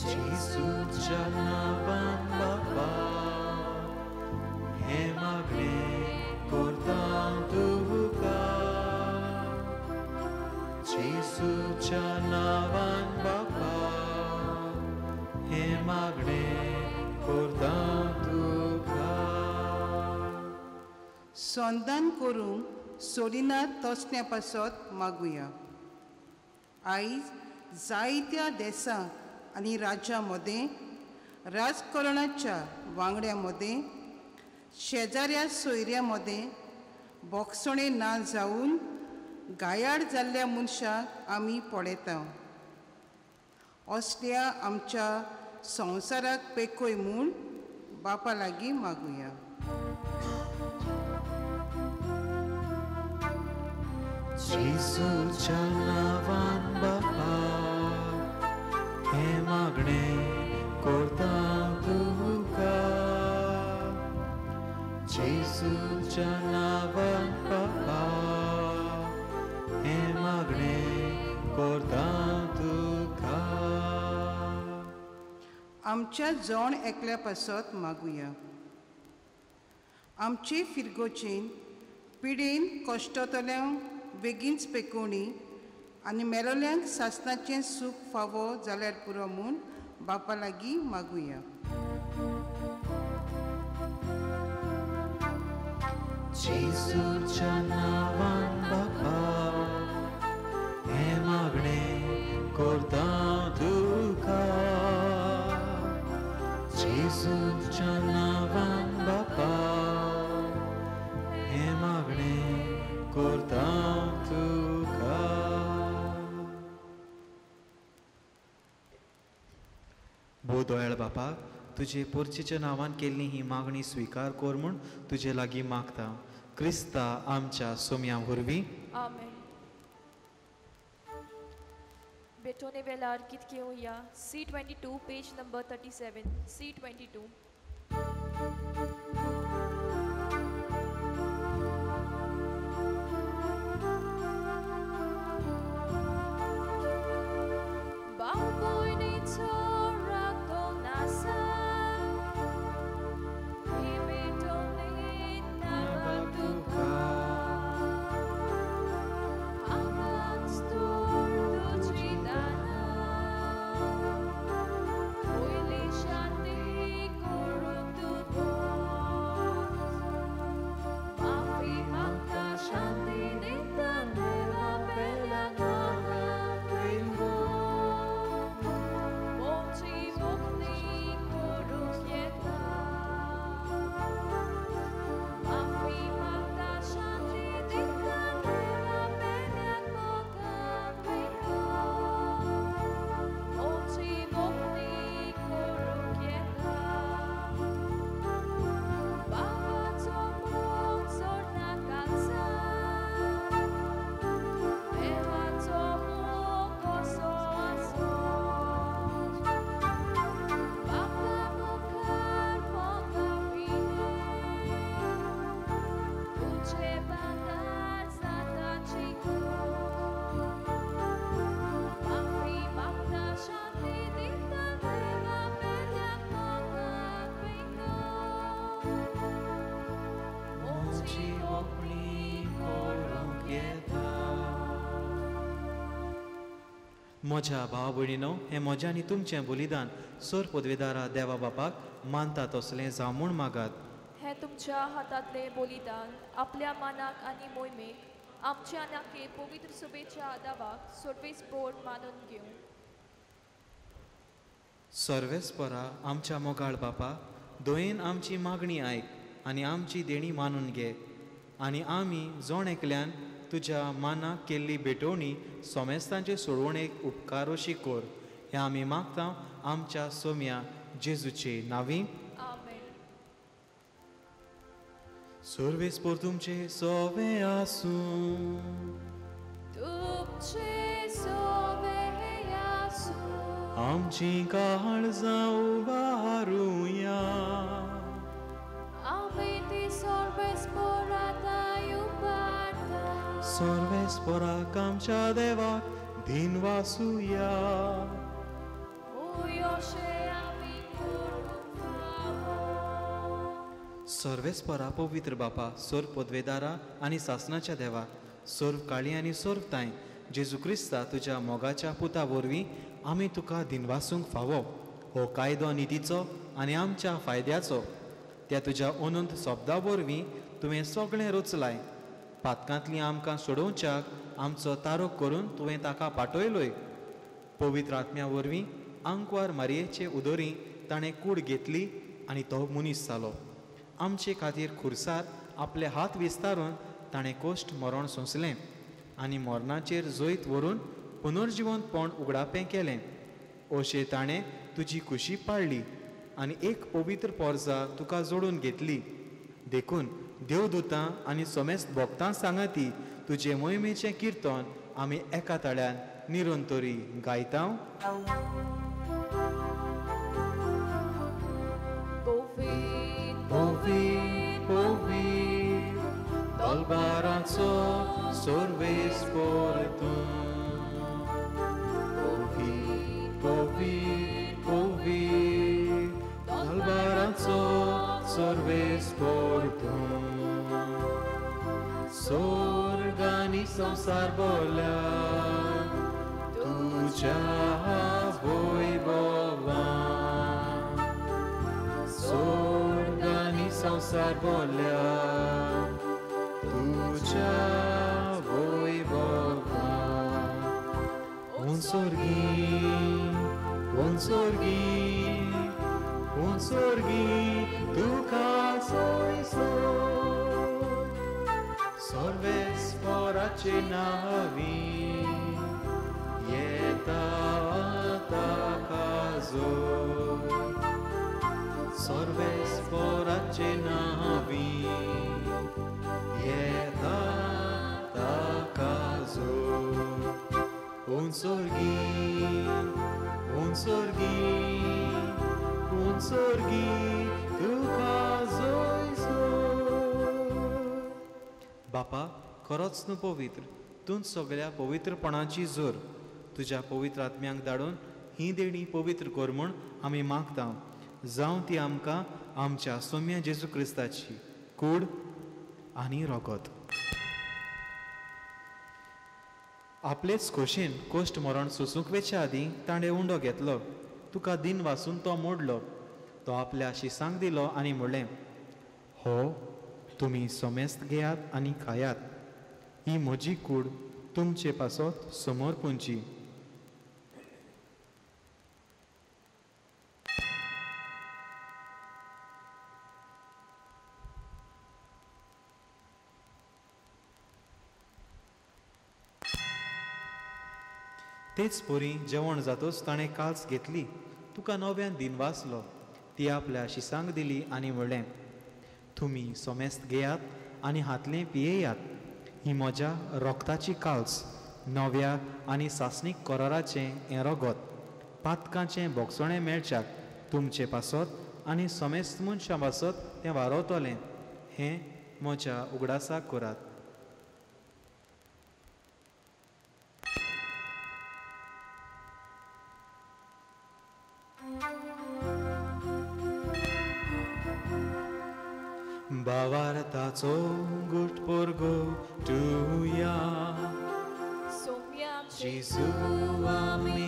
जेसूच्या नांवान बापा, हे मागणें करता तुका. जेसूच्या नांवान बापा, हे मागणें करता तुका. संधान करूंक सोडिनात तसण्या पासत मागुया. आयज जायत्या देशां आनी राज्यां मदें राजकारणाच्या वांगड्यां मदें शेजाऱ्या सोयऱ्यां मदें बोगसणे ना जावन गायाड जाल्ल्या मनशाक आमी पळयता. असल्या आमच्या संवसाराक पेकोय म्हूण बापा लागीं मागुया. जेसूच्या नांवान बापा, हे मागणें करता तुका. जेसूच्या नांवान बापा, हे मागणें करता तुका. आमच्या जण एकल्या पासत मागुया. आमचे फिरगोचेन पिडेन कश्टतल्यांक बेगीनच पेकोवणी आनी मेलोल्यांक सासणाचें सूख फावो जाल्यार पुरो म्हूण बापा लागीं मागुया. जेसूच्या नांवान बापा, हे मागणें करता तुका. जेसूच्या नांवान बापा, हे मागणें करता तुका. भोव दोयाळ बापा, तुजे पोरचेच्या नांवान केल्ली ही मागणी स्विकार कर म्हूण तुजे लागीं मागता. क्रिस्ता आमच्या सोम्या वरवीं आमेन. बेटोने वेलार कितके होया. C22 page number 37. C22. Shanti ko म्हज्या भावा भयणीनो हें म्हजें आनी तुमचें बलिदान सोर पदवेदारा देवा बापाक मानता तसलें जावं म्हूण मागात. हे तुमच्या हातांतले बलिदान आपल्या मानाक आनी मोहिमेक आमच्या नाके पवित्र सभेच्या आदावाक सोडवेस्पोर मानून घेवं. सर्वेस्परा आमच्या मोगाळ बापा दोयेन आमची मागणी आयक आनी आमची देणी मानून घे आनी आमी जोण एकल्यान तुज्या मानाक केल्ली भेटवणी सोमेस्तांचे सोडवणेक उपकारोशी कोर. हें आमी मागता आमच्या सोम्या जेजूचे नांवी. आमेन. सर्वेस्पोर तुमचे सोवे आसूं. तुमचे सोवे आसूं. आमची काळजां उबारुया. आमी ती सर्वेस्पोरांत उबारता. सर्वेस्पोराक आमच्या देवाक दिन वासुया. सर्वेस्परा पवित्र बापा सोर पदवेदारा आनी सासनाच्या देवा सोर काळी आनी सोर ताय जेजू क्रिस्ता तुज्या मोगाच्या पुता वरवीं आमी तुका दिनवासूंक फावो. हो कायदो नितीचो आनी आमच्या फायद्याचो. त्या तुज्या अनंत शब्दा वरवीं तुवें सगळें रचलाय. पातकांतलीं आमकां सोडोवच्याक आमचो तारोक करून तुवें ताका पाठयलोय. पवित्र आत्म्या वरवीं आंकवार मारयेचे उदोरी ताणें कूड घेतली आनी तो मनीस जालो. आमचे खातीर खुर्सार आपले हात विस्तारून ताणें कोश्ट मरण सोंसलें आनी मरणाचेर जैत व्हरून पुनर्जिवंतपण उगडापें केलें. अशें ताणें तुजी खुशी पाळली आनी एक पवित्र पोरजा तुका जोडून घेतली. देखून देवदूतां आनी सोमेस्त भोगतां सांगाती तुजे मोहिमेचें किर्तन आमी एका तळ्यान निरंतरी गायता. Povit, povit, dolbaranzo sorvespor tum. Povit, povit, povit, dolbaranzo sorvespor tum. Sorgani संसार बोल्या तुझ्या वैभवान. संसार बोल्या तुझ्या वैभवान. उंचोर्गी तुका सोयसो. सर्वेस्पराचे नावी येता ताका जो. सर्वेस्पराचे नावी येता ताका जो. उंचोर्गी तुका जोयसो. बापा खरोच न्हू पवित्र तूं सगळ्या पवित्रपणाची जोर तुज्या पवित्र आत्म्यांक धाडून ही देणी पवित्र कर म्हूण आमी मागता. जावं ती आमकां आमच्या सोम्या जेजू क्रिस्ताची कूड आनी रोगत. आपलेच खोशेन कोश्ट मरण सोसूंक वेच्या आदीं ताणें उंडो घेतलो. तुका दिन वासून तो मोडलो. तो आपल्या शिसांक दिलो आनी म्हणलें, हो तुमी सोमेस्त घेयात आनी खायात. ही म्हजी कूड तुमचे पासत समोर पुंची. तेच पोरी जेवण जातोच ताणें काल्स घेतली. तुका नव्यान दिन वाचलो. ती आपल्या शिसांक दिली आनी म्हणलें, तुमी सोमेस्त घेयात आनी हातलें पियेयात. ही म्हज्या रोगताची काल्स नव्या आनी सासणीक कराराचें हें रोगत. पातकांचें भोगसणें मेळच्याक तुमचे पासत आनी सोमेस्त मनशां पासत तें वारवतलें. हें म्हज्या उगडासाक करात. भावार्थाचो गुटपोरगो टुया. सोम्या जेजू आमी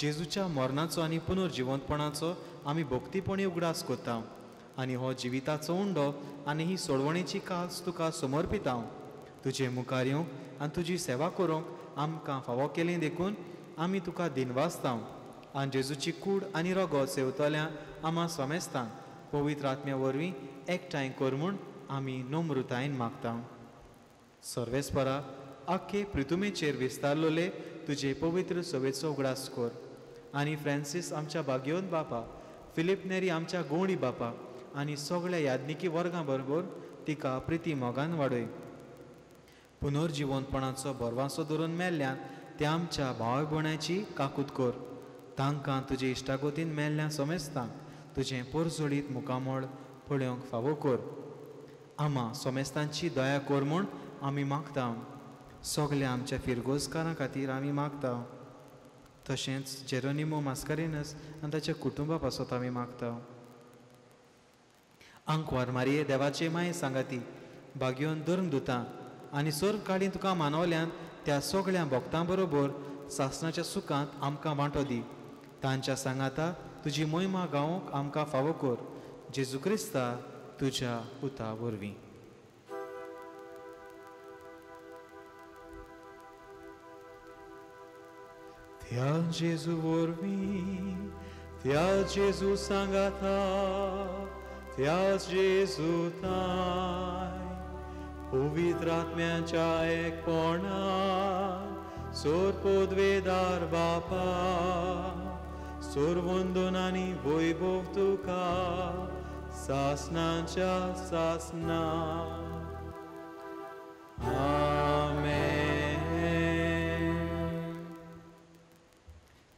जेजूच्या मरणाचो आनी पुनर्जिवंतपणाचो आमी भक्तीपणी उगडास कोत्ता आनी हो जिविताचो उंडो आनी ही सोडवणेची कास तुका समर्पिता तुजे मुखार येवंक आनी तुजी सेवा करूंक आमकां फावो केलें देखून आमी तुका दिनवासता आनी जेजूची कूड आनी रगत सेवतल्या आमा समेस्तांक पवित्र आत्म्या वरवीं एकठांय कर म्हूण आमी नम्रतायेन मागता सर्वेस्परा आख्खे पृथुमेचेर विस्तारलोले तुजे पवित्र सवेचो उगडास कर आनी फ्रांसीस आमच्या भाग्योन बापा फिलीप नेरी आमच्या गोवणी बापा आनी सगळ्या याज्ञिकी वर्गां बरोबर तिका प्रिती मोगान वाडय पुनर्जिवंतपणाचो बरवासो धरून मेल्ल्यान त्या आमच्या भाव भयणाची काकूत कर तांकां तुजे इश्टागोतीन मेल्ल्या समेस्तांक तुजें पोरजोडीत मुखामळ पळोवंक फावो कर आमा समेस्तांची दया कर म्हूण आमी मागता सगल्या आमच्या फिरगोजकारां खातीर आमी मागता तशेंच जेरोनिमो मास्कारेनस आनी ताच्या कुटुंबा पासत आमी मागता आंकवार मारये देवाचे माये सांगाती भाग्योन धर्म दुतां आनी सर्व काळी तुका मानवल्यान त्या सगळ्या भक्तां बरोबर सासणाच्या सुखांत आमकां वांटो दी तांच्या सांगाता तुजी मोहिमा गावोंक आमकां फावो कर जेजू क्रिस्ता तुज्या पुता वरवीं त्या जेजू वरवीं त्या जेजू सांगाता त्या जेजू ताय पवित्र आत्म्याच्या एकपणान सोर पोदवेदार बापा सोर वंदनांनी वैभव तुका सासनाच्या सासना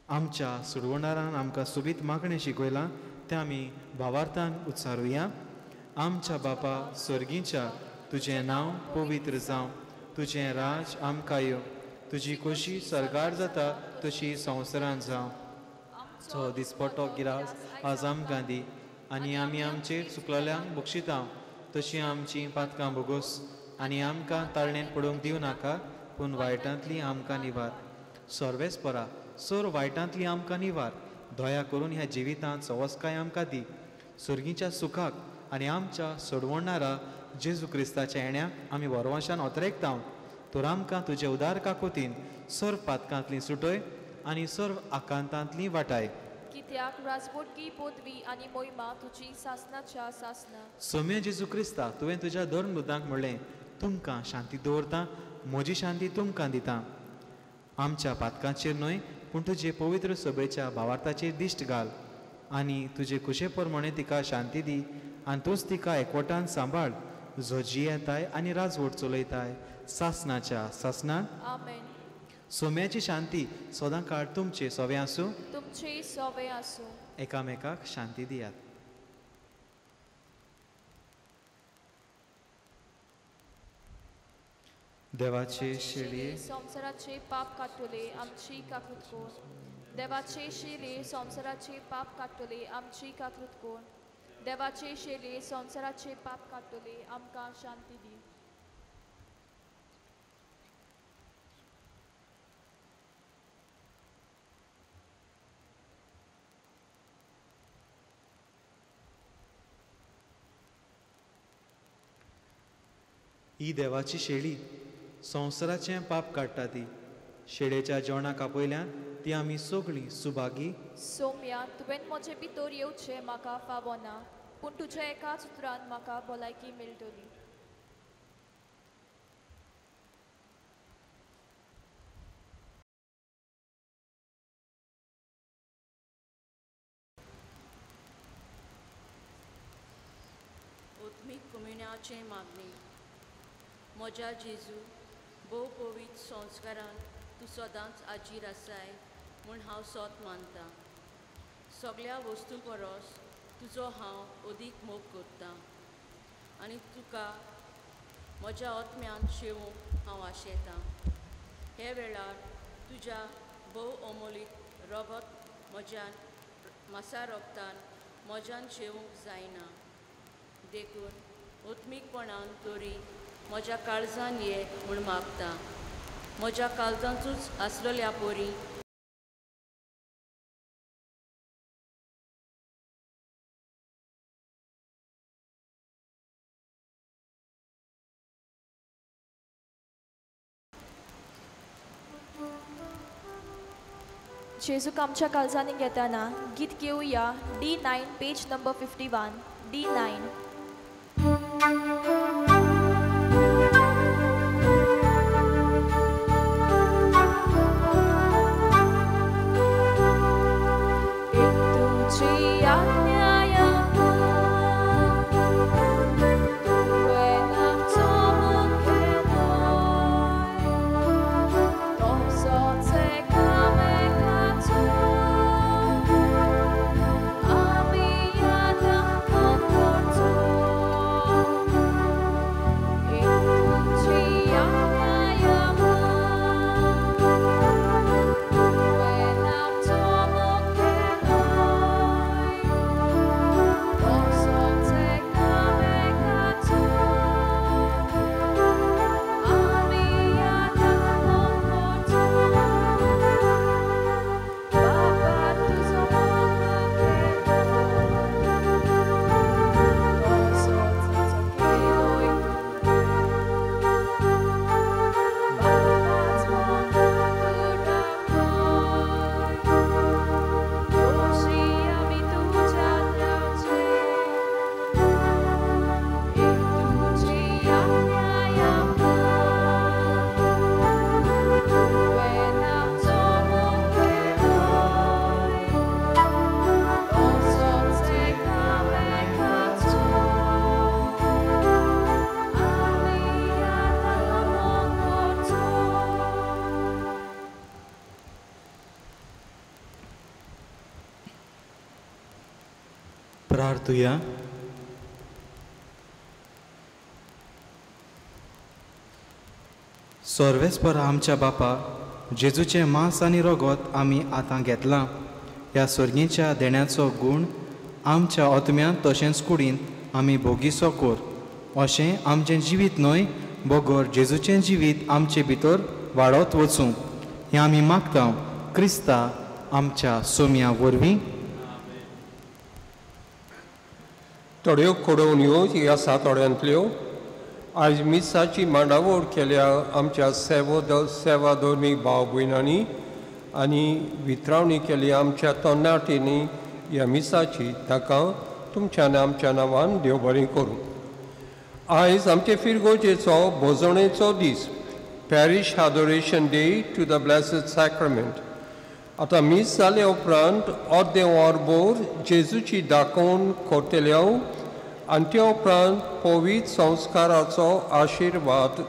आमच्या सुडवणारान आमकां सुबीत मागणें शिकयलां तें आमी भावार्थान उच्चारुया आमच्या बापा स्वर्गीच्या तुजें नांव पवित्र जावं तुजें राज आमकां यो तुजी खोशी सरकार जाता तशी संवसारांत जावं तो दिसपट्टो गिरास आज आमकां दी आनी आमी आमचेर चुकलेल्यांक बक्षिता तशी आमची पातकां भोगोस आनी आमकां ताळणेंत पडूंक दिवं नाका पूण वायटांतली आमकां निवार सर्वेस्परा सर वायटांतली आमकां निवार दया करून ह्या जिवितांत सवस्काय आमकां दी सर्गीच्या सुखाक आनी आमच्या सोडवणारा जेजू क्रिस्ताच्या येण्याक आमी वरवंशान ओतरेकता तर आमकां तुजे उदार काकुतीन सर्व पातकांतली सुटय आनी सर्व आकांतांतली वाटाय कित्याक राजवटकी पदवी आनी मोहिमा तुजी सासनाच्या सासना सोम्य जेजू क्रिस्ता तुवें तुज्या धर्म दुतांक म्हणलें तुमकां शांती दवरता म्हजी शांती तुमकां दिता आमच्या पातकांचेर न्हय पूण तुजे पवित्र सभेच्या भावार्थाचेर दिश्ट घाल आनी तुजे कुशे प्रमाणे तिका शांती दी आनी तूंच तिका एकवटान सांबाळ जो जियेताय आनी राजवट चलयताय सासनाच्या सासनान आमेन सोम्याची शांती सदां काळ तुमचे सोवे आसूं तुमचे सोवे आसूं एकामेकाक शांती दियात देवाचे शेळये संसाराचे पाप काटले आमची काकृत कोण देवाचे शेले संसाराचे पाप काटले आमची काकृत कोण देवाचे शेले संसाराचे पाप काटले आमकां शांती दी ही देवाची शेळी संवसाराचें पाप काडटा ती शेळेच्या जेवणाक आपयल्यान ती आमी सगळीं सुभागी सोम्या तुवें म्हजे भितर येवचें म्हाका फावो ना पूण तुज्या एकाच उतरान म्हाका भलायकी मेळटली ओत्मीक कम्युन्याचे मागणी म्हज्या जेजू भोव पवित्र संस्कारान तूं सदांच आजीर आसाय म्हूण हांव सोत मानतां सगळ्या वस्तू परस तुजो हांव अदीक मोग करतां आनी तुका म्हज्या आत्म्यान शेवूंक हांव आशेतां हे वेळार तुज्या भोव अमोलीक रगत म्हज्यान मासा रोगतान म्हज्यान शेवूंक जायना देखून ओत्मीकपणान तरी म्हज्या काळजान ये म्हूण मागता म्हज्या काळजांचूच आसलेल्या पोरी जेजूक आमच्या काळजांनी घेताना गीत घेऊया D9 पेज नंबर 51 D9. प्रार्थुया. सर्वेस्पर आमच्या बापा, जेजूचे मांस आनी रगत आमी आतां घेतलां. ह्या सर्गीच्या देण्याचो गूण आमच्या आत्म्यांत तशेंच कुडींत आमी भोगीचो कोर. अशें आमचें जिवीत न्हय, बगर जेजूचें जिवीत आमचे भितर वाडत वचूं हें आमी मागता क्रिस्ता आमच्या सोम्या वरवीं. थोड्यो खोडवण्यो ह्या सातोड्यांतल्यो आयज मिसाची मांडावळ केल्या आमच्या सेवाधर्मी भाव भयणांनी आनी वितरावणी केली आमच्या तरणाटींनी ह्या मिसाची ताका तुमच्या आमच्या नांवान देव बरें करूं. आयज आमचे फिरगोजेचो भोजवणेचो दीस, parish adoration day to the blessed sacrament. आतां मीस जाले उपरांत अर्दें वरभर जेजूची दाखोवन करतल्यो आनी ते उपरांत पवित्र संस्काराचो आशिर्वाद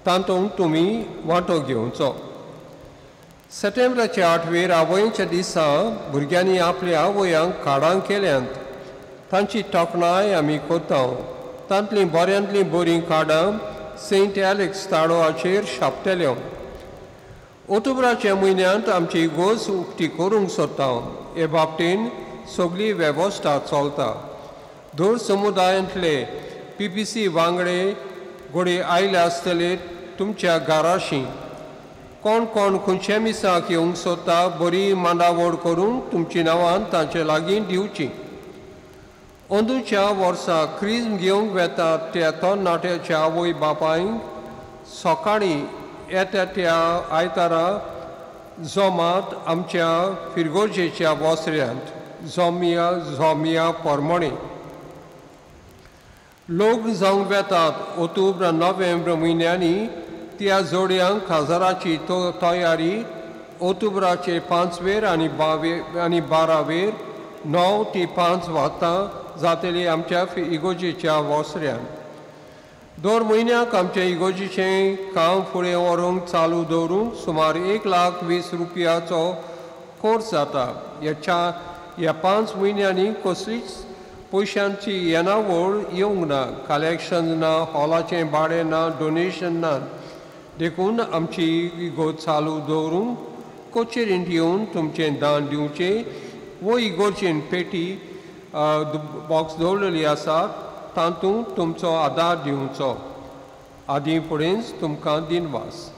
तातूंत तुमी वांटो घेवचो. सप्टेंबराच्या 8वेर आवयच्या दिसा भुरग्यांनी आपल्या आवयांक कार्डां केल्यांत तांची तोखणाय आमी करता. तांतलीं बऱ्यांतलीं बरीं कार्डां सेंट एलेक्स ताळोआचेर छापतल्यो. ऑक्टोबराच्या म्हयन्यांत आमची इगोज उक्ती करूंक सोदता. हे बाबतींत सगळी वेवस्था चलता. दर समुदायांतले PPC वांगडे घोडे आयले आसतले तुमच्या घराशी. कोण कोण खंयच्या मिसाक येवंक सोदता बरी मांडावळ करून तुमची नांवां तांचे लागीं दिवची. अंदूच्या वर्सा क्रिस्म घेवंक वेतात त्या तरणाट्याच्या आवय बापायंक सकाळीं येता त्या आयतारा जोमात आमच्या फिरगोर्जेच्या वसऱ्यांत झोमिया परमणे लोक जावंक वेतात. ऑक्टोबर नोव्हेंबर म्हयन्यांनी त्या जोडयांक खाजराची तयारी ऑक्टोबराचे 5वेर आनी 12वेर 9 ते 5 वरां जातली आमच्या इगोजेच्या वसऱ्यांत. दर म्हयन्याक आमच्या इगोजेचें काम फुडें व्हरूंक चालू दवरूंक सुमार 1,20,000 रुपयाचो खर्च जाता. ह्या 5 म्हयन्यांनी कसलीच पयशांची येणावळ येवंक ना. कलेक्शन ना, हॉलाचें भाडें ना, डोनेशन ना. देखून आमची इगोज चालू दवरूंक कचेरींत येवन तुमचें दान दिवचें. वो इगोजेन पेटी बॉक्स दवरलेली आसा तातूंत तुमचो आदार दिवचो. आदीं फुडेंच तुमकां दिनवास.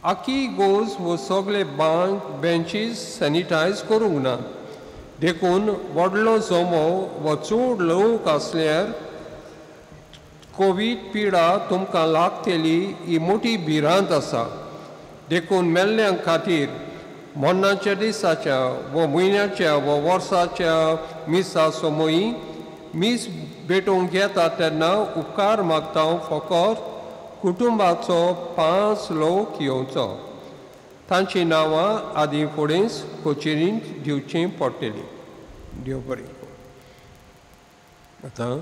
आख्खी इगोज वो सगळे बेंचीस सॅनिटायज करूंक ना. देखून व्हडलो जोमो वो चड लोक आसल्यार कोवीड पिडा तुमकां लागतली ही मोठी भिरांत आसा. देखून मेल्ल्यां खातीर मन्नाच्या दिसाच्या व म्हयन्याच्या व वर्साच्या मिसा समोयी मीस भेटूंक येता तेन्ना उपकार मागता फकत कुटुंबाचो 5 लोक येवचो. तांची नांवां आदी फुडेंच कचेरींत दिवचीं पडटलीं. देव बरें करूं. आतां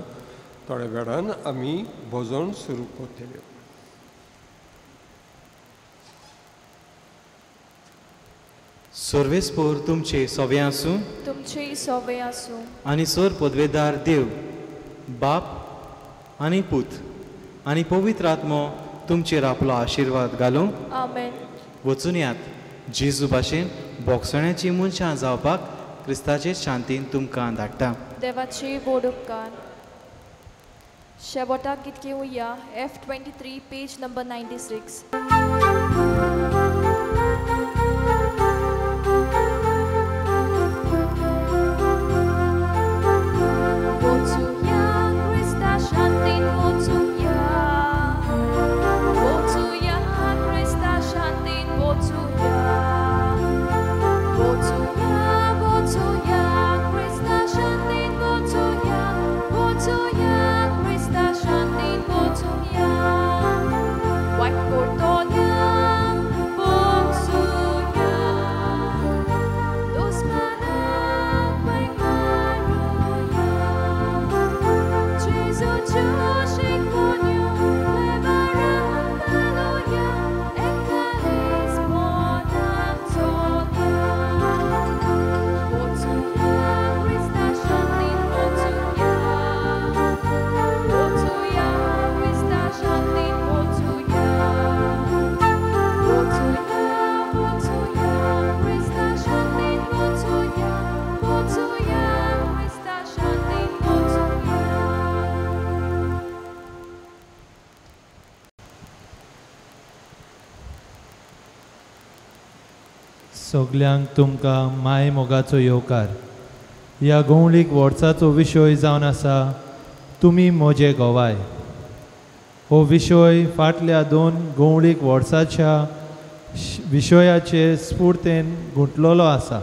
थोड्या वेळान आमी भोजन सुरू करतले. सर्वेस्पोर तुमचे सोवे आसूं तुमचे सोवे आसूं आनी सर पदवेदार देव बाप आनी पूत आनी पवित्र आत्मो तुमचेर आपलो आशिर्वाद घालूं. आमेन. वचून यात. जेजू भाशेन बोगसण्याची मनशां जावपाक क्रिस्ताचे शांतीन तुमकां धाडटा. देवाचे बोड उपकार. शेवटाक कितके उया F23 पेज नंबर 96. सगल्यांक तुमकां माय मोगाचो येवकार. ह्या गवळीक वर्साचो विशय जावन आसा तुमी म्हजे गोवाय. हो विशय फाटल्या 2 गवळीक वर्साच्या विशयाचे स्फूर्तेन गुंतलेलो आसा.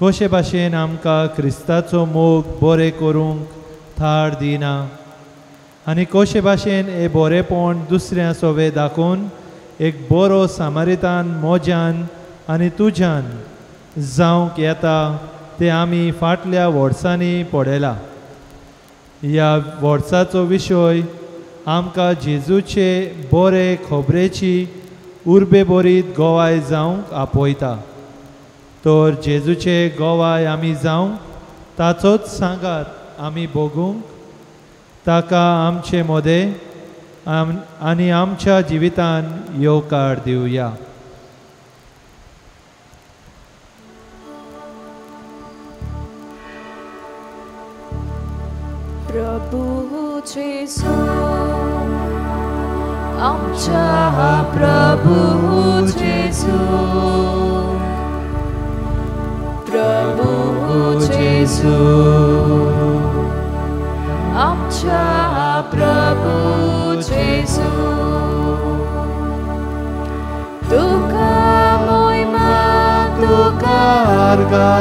कशे भाशेन आमकां क्रिस्ताचो मोग बरें करूंक थार दिना आनी कशे भाशेन हे बरेपण दुसऱ्या सोवे दाखोवन एक बरो सामारितान मोज्यान आनी तुज्यान जावंक येता ते आमी फाटल्या वर्सांनी पळयला. ह्या वर्साचो विशय आमकां जेजूचे बरे खबरेची उर्बे बरीत गोवाय जावंक आपयता. तर जेजूचे गोवाय आमी जावंक ताचोच सांगार आमी भोगूंक ताका आमचे मोदें आनी आमच्या जिवितान येवकार दिवया. प्रभु जेजू आमच्या प्रभु जेजू प्रभु जेजू आमच्या प्रभु जेजू तुका मोहिमा तुका आर्गा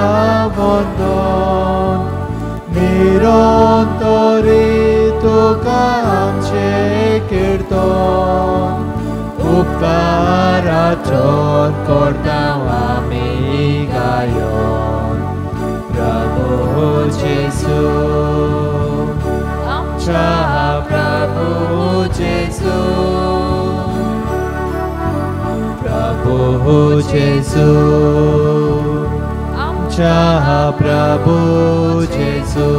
वंदन निरंतरी तुका आमचे कीर्तन उपकाराचोन करता आमी गायन. प्रभु जेजू आमच्या प्रभु जेजू प्रभु जेजू आमच्या प्रभु जेजू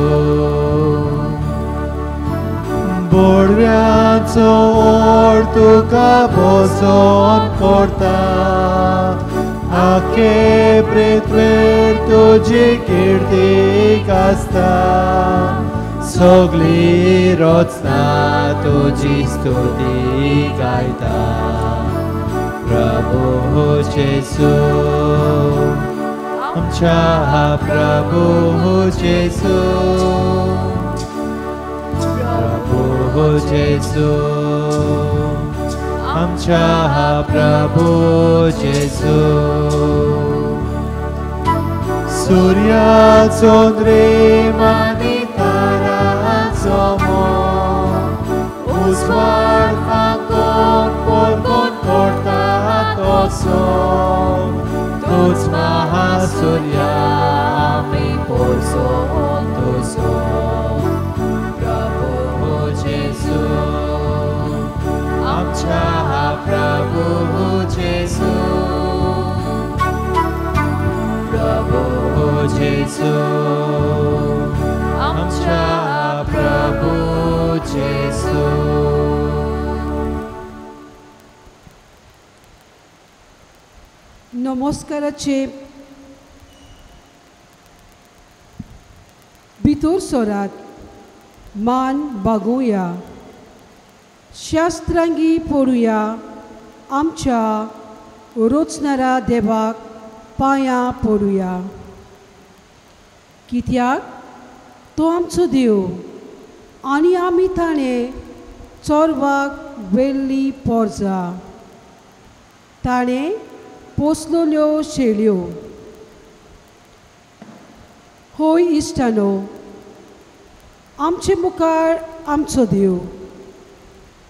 बोडव्याचो ओर तुका बसोन करता आखे पृथ्वीर तुजी कीर्तीक आसता सगळी रचना तुजी स्तुती गायता. प्रभु जेजू आमच्या प्रभु जेजू प्रभु जेजू आमच्या प्रभू जेजू सूर्या चंद्रेम आनी तारांचो मोग उजवाड फांकोन परगोन करता तसो तूच महासूर्या आमी पोरसोन तुजो प्रभू जेजू आमच्या प्रभू जेजू प्रभू जेजू आमच्या प्रभू जेजू नमस्काराचे भितर सोरात मान बागुया शास्त्रांगी पडुया आमच्या रोचणारा देवाक पांयां पडुया कित्याक तो आमचो देव आनी आमी ताणें चोरवाक वेल्ली पोरजां ताणें पोसलोल्यो शेळयो होय इश्टानो आमचे मुखार आमचो देव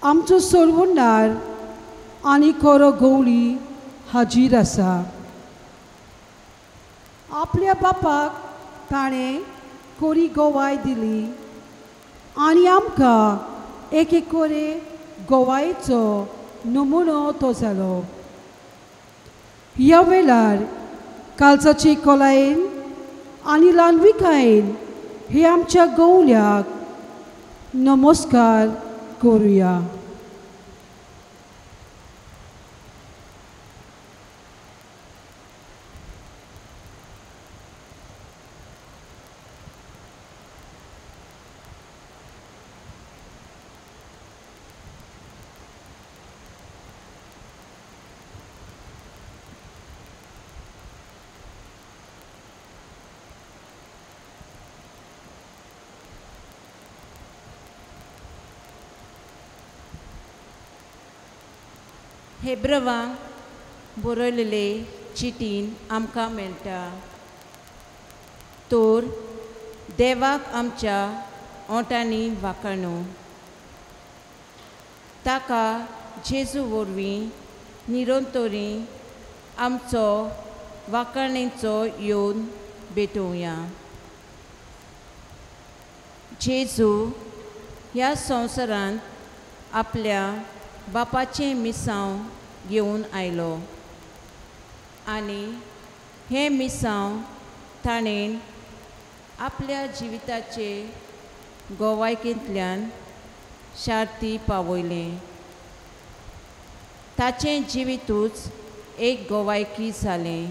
आमचो सोडवणार आनी खरो गवळी हाजीर आसा आपल्या बापाक ताणें कोरी गोवाय दिली आनी आमकां एक कोरे गोवायेचो नमुनो तो जालो ह्या वेळार कालचाची कोलायेन आनी ल्हानविकायेन हे आमच्या गवळ्याक नमस्कार करुया हेब्रवांक बरयलेले चिटीन आमकां मेळटा तोर देवाक आमच्या ओंटांनी वाखाणू ताका जेजू वरवीं निरंतरी आमचो वाखाणेचो येवन भेटोवया जेजू ह्या संवसारांत आपल्या बापाचें मिसांव घेवन आयलो आनी हें मिसांव ताणें आपल्या जिविताचे गोवायकेंतल्यान शार्ती पावयलें ताचें जिवितूच एक गोवायकी जालें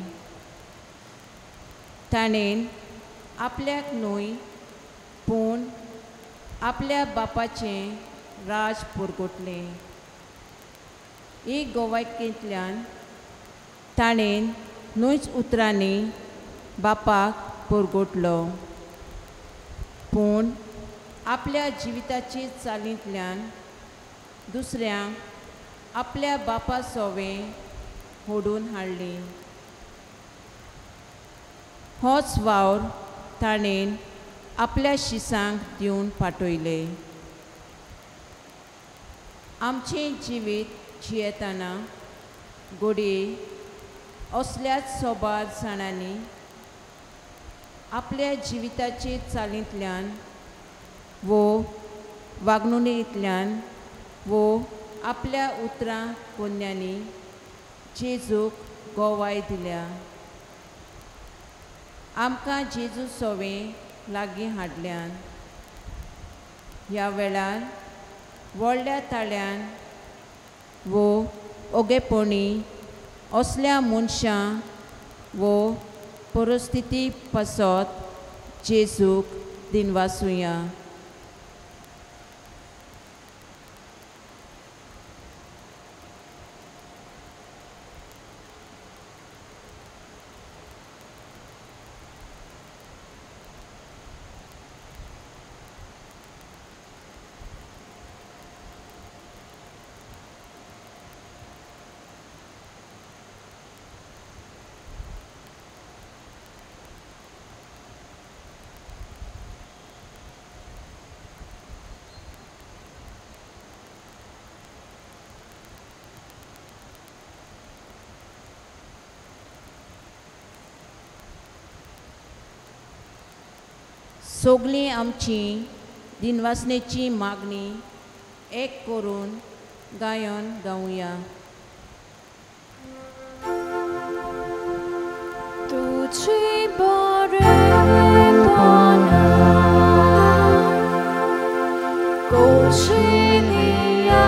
ताणें आपल्याक न्हय पूण आपल्या बापाचें राज पुरगोटलें ही गोवायकेंतल्यान ताणें न्हयच उतरांनी बापाक पुरगोटलो पूण आपल्या जिविताचे चालींतल्यान दुसऱ्यांक आपल्या बापा सोवें होडून हाडली होच वावर ताणें आपल्या शिसांक दिवन पाठयले आमचें जिवीत जियेतना घडये असल्याच सोबार जाणांनी आपल्या जिविताचे चालींतल्यान वो वागणुकेंतल्यान वो आपल्या उतरां कोन्यांनी जेजूक गोवाय दिल्या आमकां जेजू सोवें लागीं हाडल्यान ह्या वेळार व्हडल्या ताळ्यान वो ओगेपणी असल्या मनशां वो परिस्थिती पासत जेजूक दिनवासुया सगळीं आमची दिनवासनेची मागणी एक करून गायन गावया. तुझे बरेपणा कौशल्या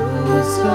तुझो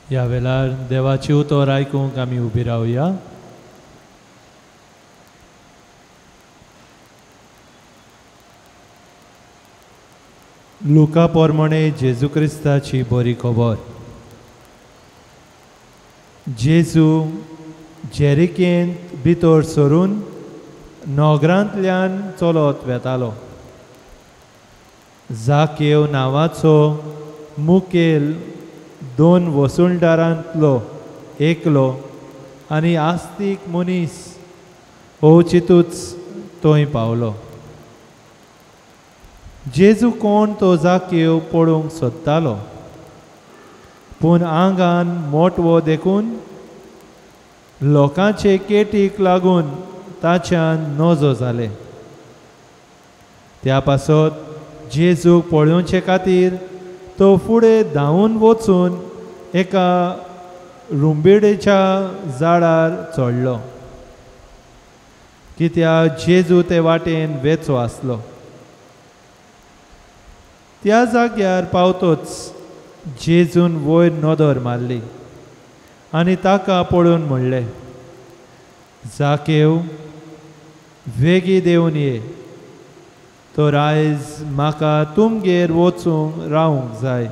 ह्या वेळार देवाची उतर आयकूंक आमी उबी रावया. लुका पोरमणे जेजू क्रिस्ताची बरी खबर. जेजू जेरिकेंत भितर सरून नोगरांतल्यान चलत वेतालो. जाकेव नांवाचो मुखेल 2 वसुलदारांतलो एकलो आनी आस्तीक मनीस ओचितूच थंय पावलो. जेजू कोण तो जाकेव पळोवंक सोदतालो, पूण आंगान मोटवो देखून लोकांचे केटीक लागून ताच्यान नजो जाले. त्या पासत जेजूक पळोवचे खातीर तो फुडें धांवून वचून एका रुंबिडेच्या झाडार चडलो, कित्याक जेजू ते वाटेन वेचो आसलो. त्या जाग्यार पावतोच जेजून वयर नदर मारली आनी ताका पळोवन म्हणलें, जाकेव, वेगी देंवन ये, तर आयज म्हाका तुमगेर वचूंक रावंक जाय.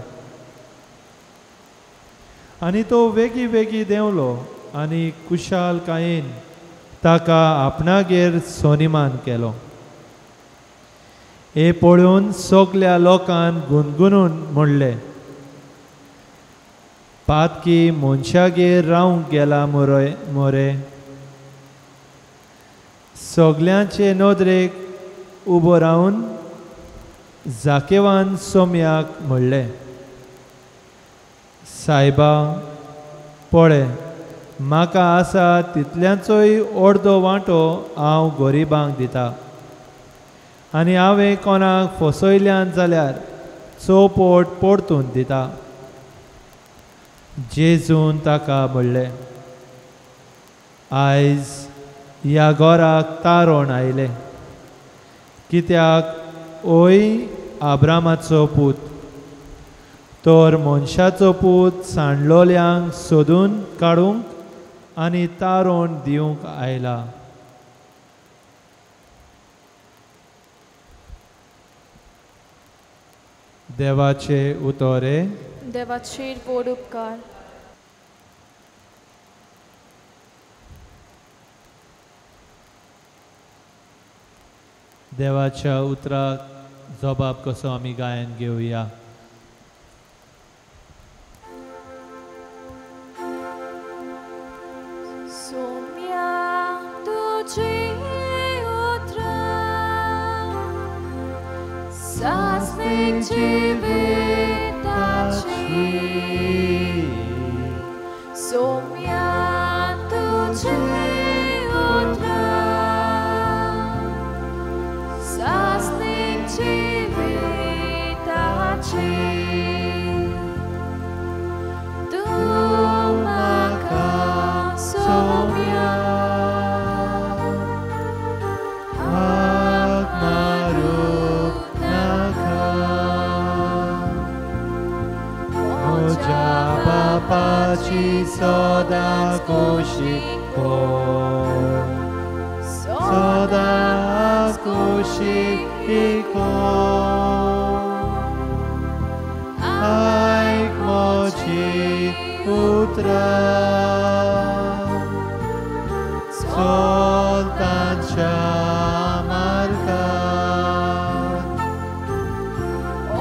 आनी तो वेगी वेगी देंवलो आनी कुशालकायेन ताका आपणागेर सोनिमान केलो. हे पळोवन सगल्या लोकान गुणगुणून म्हणलें, पातकी मनशागेर रावंक गेला मोरे. सगल्यांचे नदरेक उबो रावन जाकेवान सोम्याक म्हणलें, सायबा पळय, म्हाका आसा तितल्यांचोय अर्दो वांटो हांव गरिबांक दिता. आनी हांवें कोणाक फसयल्यान जाल्यार चौपट परतून दिता. जेजून ताका म्हणलें, आयज ह्या घराक तारण आयलें, कित्याक ओय आब्रामाचो पूत, तर मनशाचो पूत सांडलोल्यांक सोदून काडूंक आनी तारण दिवंक आयला. देवाचे उतोरे. देवाचेर व्हड उपकार. देवाच्या उतराक जबाब कसो आमी गायन घेवया. सोम्या तुझी उतरा सासने जिविताची. सोम्या तुझी उतरा सासने जिविताची. तू म्हाका सोम्या हाक मारूंक नाका. म्हज्या बापाची सदां कुशीक कर, सदां कुशीक कर. आयक म्हजी उतरां, चल तांच्या मार्गार.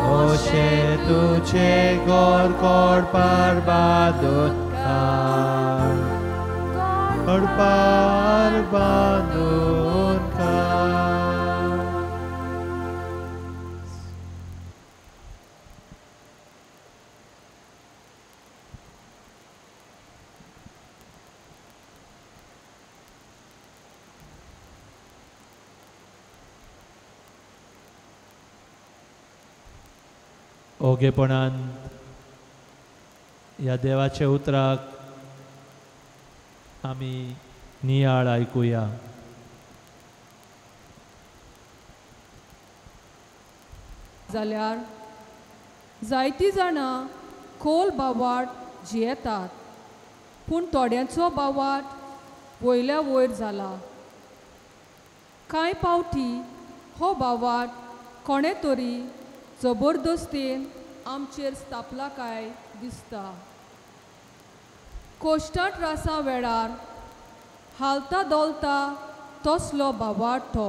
अशें तुजें घर करपार बांदून काड, करपार बांदून काड. ओगेपणान ह्या देवाच्या उतराक आमी नियाळ आयकुया. जाल्यार जायतीं जाणां खोल बावाट जियेतात, पूण थोड्यांचो बावाट वयल्या वयर जाला. कांय पावटी हो बावाट कोणे तरी जबरदस्तीन आमचेर स्थापला काय दिसता. कोश्टा त्रासा वेळार हालता दोलता तसलो बावाट तो.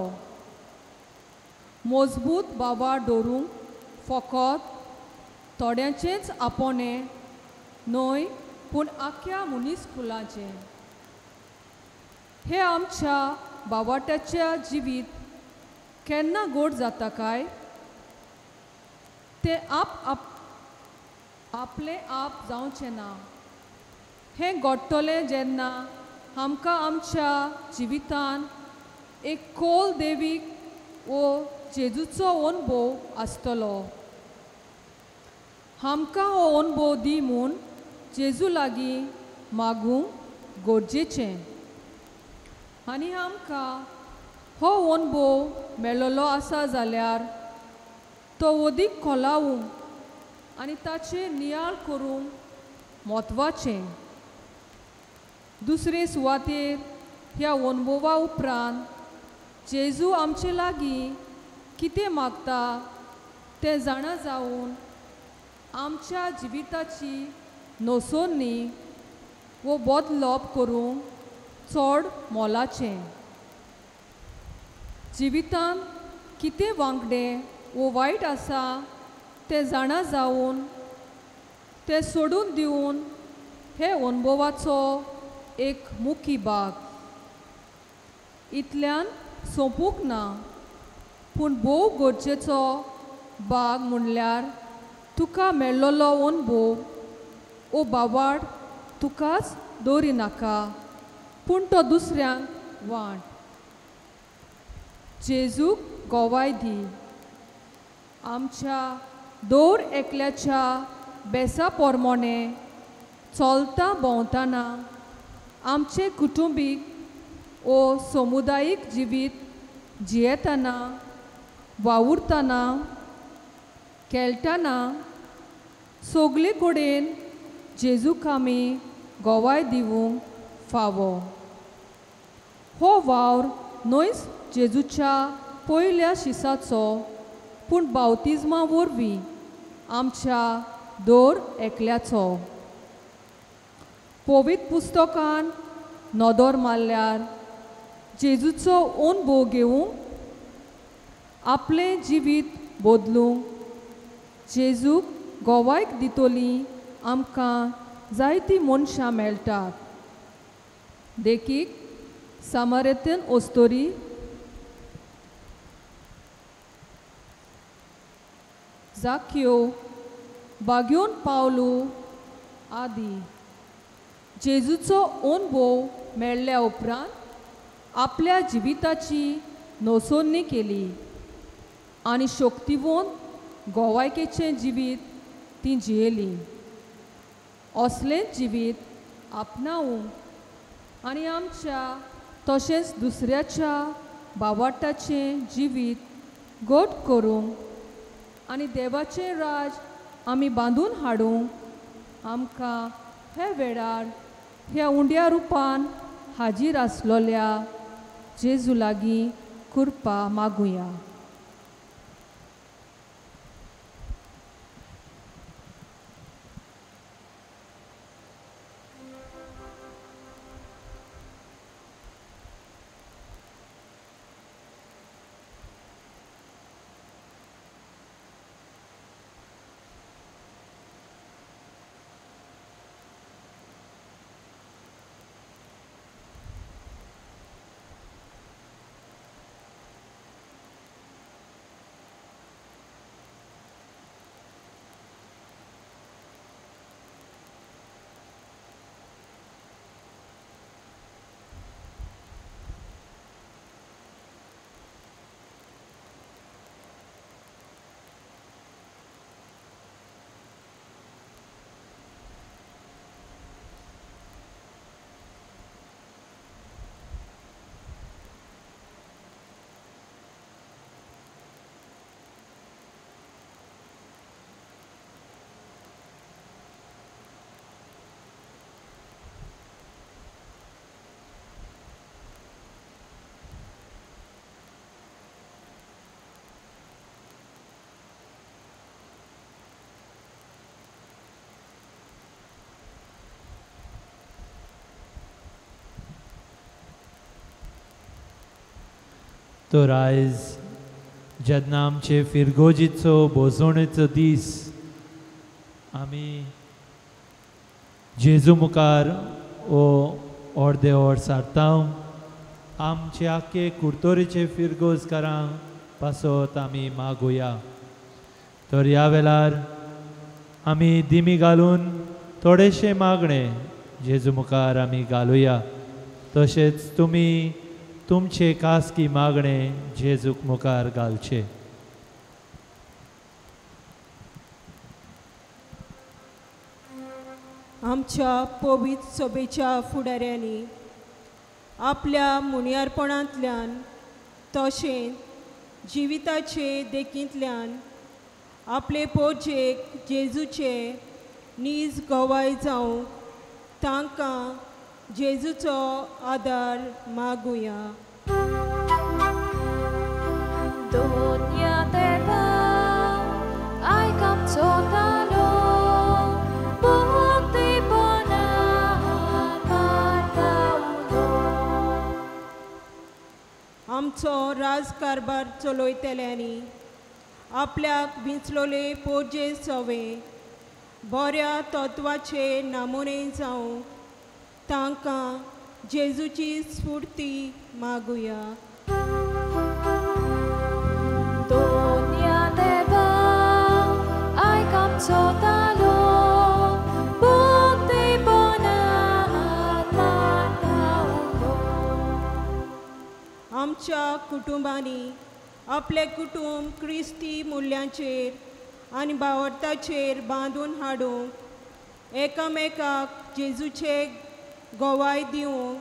मजबूत बावाट दवरूंक फकत थोड्यांचेच आपोणे न्हय, पूण आख्या मुनीस्कुलाचें. हे आमच्या बावाट्याच्या जिवीत केन्ना गोड जाता काय? ते आपले आप जावचें ना. हें घडटलें जेन्ना आमकां आमच्या जिवितान एक खोल देवीक वो जेजूचो अनुभव आसतलो. आमकां हो अनुभव दी म्हूण जेजू लागीं मागूंक गरजेचें. आनी आमकां हो अनुभव मेळ्ळो आसा जाल्यार तो अदीक खोलावूंक आनी ताचेर नियाळ करूंक म्हत्वाचें. दुसरे सुवातेर ह्या अनुभवा उपरांत जेजू आमचे लागीं कितें मागता तें जाणा जावन आमच्या जिविताची नोसोनी वो बदलप करूंक चड मोलाचें. जिवितांत कितें वांगडे वो वायट आसा तें जाणा जावन तें सोडून दिवन हे अनुभवाचो एक मुख्य भाग. इतल्यान सोंपूंक ना, पूण भोव गरजेचो भाग म्हणल्यार तुका मेळ्ळलो अनुभव ओ बावाड तुकाच दवरिनाका, पूण तो दुसऱ्यांक वांट. जेजूक गोवाय दी. आमच्या दर एकल्याच्या बेसा पोरमोणे चलता भोंवतना आमचे कुटुंबीक ओ समुदायीक जिवीत जियेतना वावुरतना खेळटना सगळे कडेन जेजूक आमी गोवाय दिवंक फावो. हो वावर न्हयच जेजूच्या पयल्या शिसाचो, पूण बावतिजमा वरवीं आमच्या दर एकल्याचो. पवित्र पुस्तकान नदर मारल्यार जेजूचो अनुभव घेवंक आपलें जिवीत बदलूंक जेजूक गोवायक दितोली आमकां जायतीं मनशां मेळटात. देखीक सामारियन ओस्तोरी, जाक्यो, बाग्योन पावलो आदी. जेजूचो अनुभव मेळ्ळ्या उपरांत आपल्या जिविताची नोंदणी केली आनी शक्तिवंत गोवायकेचें जिवीत ती जियेली. असलेंच जिवीत आपणावंक आनी आमच्या तशेंच दुसऱ्याच्या भावार्थाचें जिवीत घट करूंक आनी देवाचें राज आमी बांदून हाडूंक आमकां हे वेळार ह्या उंड्या रुपान हाजीर आसलोल्या जेजू लागीं कृपा मागुया. तर आयज जेन्ना आमचे फिरगोजीचो बोसोणेचो दीस आमी जेजू मुखार ओ अर्दे वर सारता, आमचे आख्खे कुर्तोरीचे फिरगोजकारांक पासत आमी मागुया. तर ह्या वेळार आमी दिमी घालून थोडेशे मागणे जेजू मुखार आमी घालुया. तशेंच तुमी तुमचे खासगी मागणे जेजूक मुखार घालचे. आमच्या पवित्र सभेच्या फुडाऱ्यांनी आपल्या मुनियारपणांतल्यान तशेंच जिविताचे देखींतल्यान आपले पोरचेक जेजूचे नीज गोवाय जावंक तांकां जेजूचो आदार मागुया. Dunia terbang, ai kam sotalo, bukti ponahan markaulo. राज कारभार चलयतल्यांनी आपल्याक विंचलोले पोरजे सवे बऱ्या तत्वाचे नामोने जावं तांकां जेजूची स्फूर्ती मागुया. Donia deva ai kam sotalo bukti bonat mataulo. आमच्या कुटुंबांनी आपले कुटुंब क्रिस्ती मूल्यांचेर आनी भावार्थाचेर बांदून हाडूंक एकामेकाक जेजूचे गोवाय दिवंक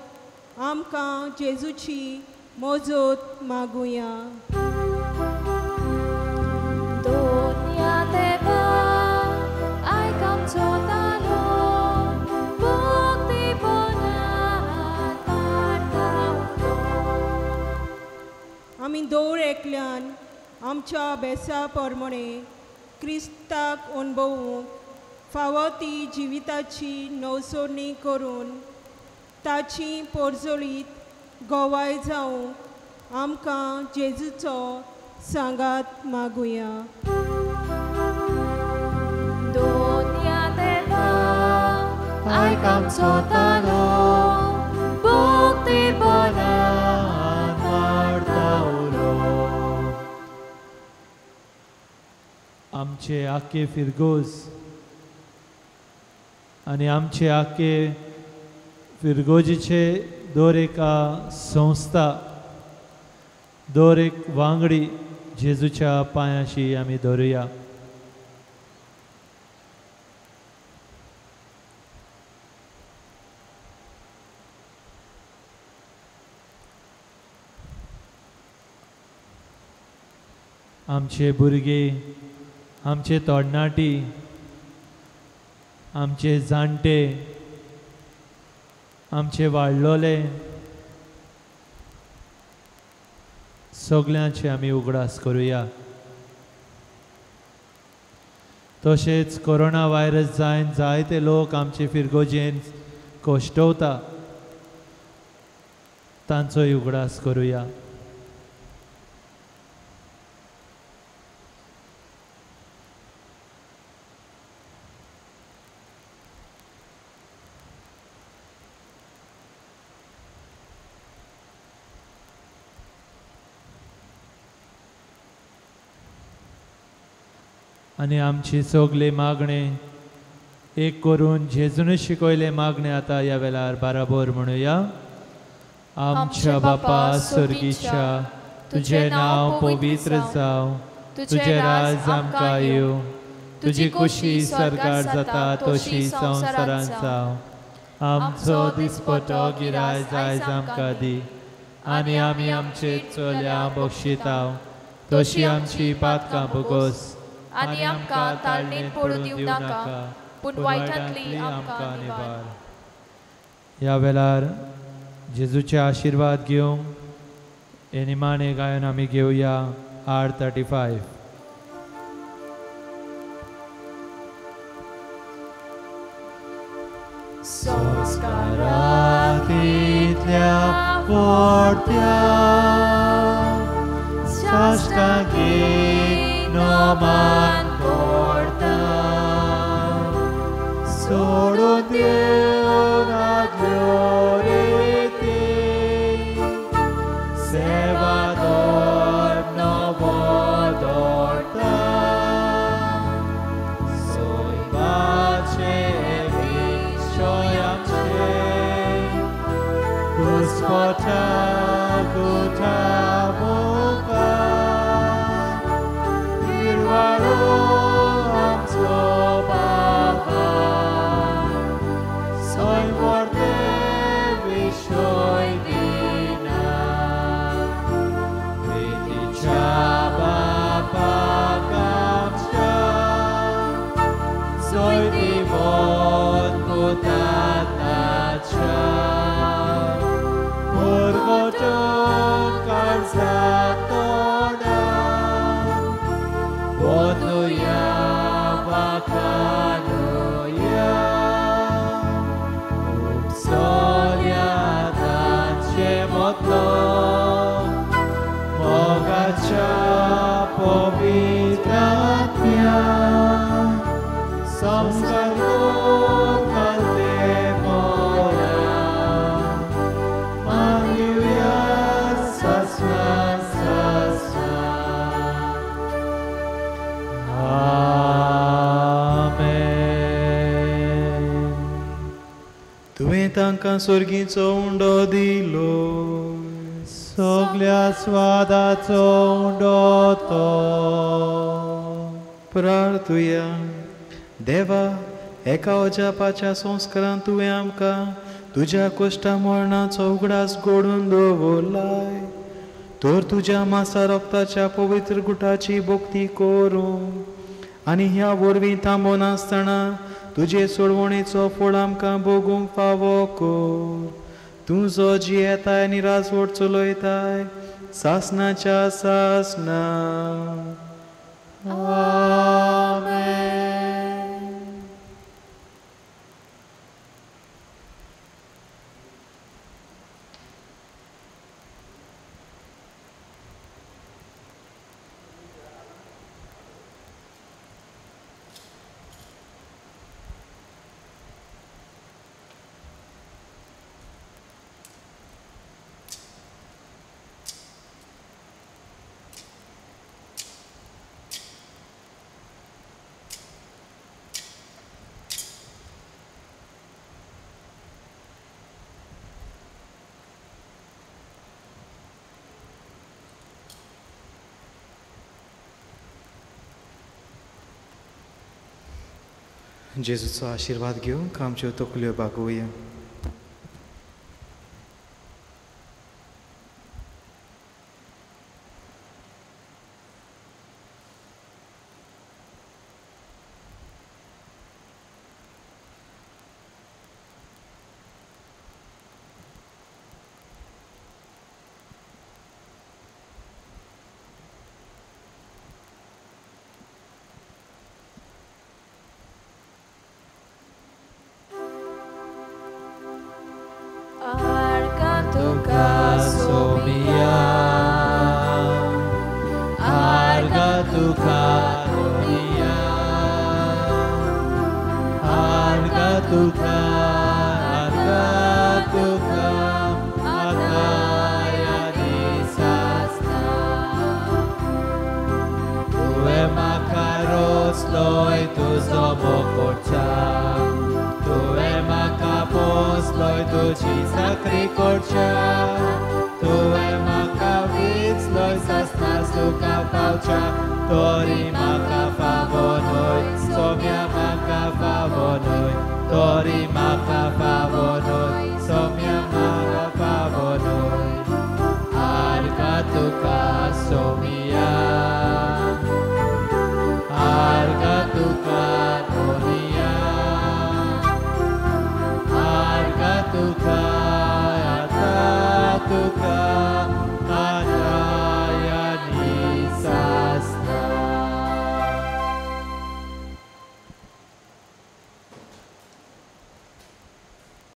आमकां जेजूची मोजत मागुया. Donia deva ai kam sotalo bukti bonat mataulo. आमी दौर एकल्यान आमच्या बेसा प्रमाणे क्रिस्ताक अणभवूंक फावो ती जिविताची नवसोडणी करून ताची पोरजोळीत गोवाय जावंक आमकां जेजूचो सांगात मागुया. Donia deva ai kam sotalo bukti bonat mataulo. आमचे आखे फिरगोज आनी आमचे आखे फिरगोजीचे दर एका संस्था दर एक वांगडी जेजूच्या पांयाशी आमी धरुया. आमचे भुरगे आमचे तोडणाटी आमचे जाणटे आमचे वाडलोले सगळ्यांचे आमी उगडास करुया. तशेंच कोरोना व्हायरस जायन जायते लोक आमचे फिरगोजेन कोश्टवता तांचोय उगडास करुया. आनी आमची सगळे मागणे एक करून जेजून शिकयले मागणे आतां ह्या वेळार बाराबर म्हणुया. आमच्या बापा स्वर्गीच्या तुझे नांव पवित्र जावं, तुझे राज आमकां येवं, तुजी खुशी सरकार जाता तशी संवसारांत जावं. आमचो दिसपटो गिरायज आयज आमकां दी आनी आमी आमचे चलयांक बक्षितांव तशी आमची पातकां भोगोस आनी आमकां ताळणेंत पडूं दिवं नाका पूण वायटांतली आमकां निवार. ह्या वेळार जेजूचे आशिर्वाद घेवंक हे निमाणे गायन आमी घेवया R35. संस्कारांतल्या पोरत्या साश्टांगेक नोमान कोरता सोडून देवनातल्यो रेती सेवादोर नवो दवरता सोयबाचे विशय आमचे घुस्पटा गुठा संस्कार घालते मोरा मानिवया सासना सासना आमेन. तुवें तांकां स्वर्गीचो उंडो दिलो सगळ्या स्वादाचो उंडो तो प्रार्थुया. देवा, एका अजापाच्या संस्कारान तुवें आमकां तुज्या कोश्टा मरणाचो उगडास घडोवन दवरलाय. तर तुज्या मासा रक्ताच्या पवित्र गुटाची भक्ती करूं आनी ह्या वरवीं थांबोवन आसतना तुजे सोडवणेचो फळ आमकां भोगूंक फावो कर. तूं जो जियेताय आनी राजवट चलयताय सासनाच्या सासना. आमेन. जेजूचो आशिर्वाद घेवंक आमच्यो तकल्यो बागोवया. Tori maka favor noi, somia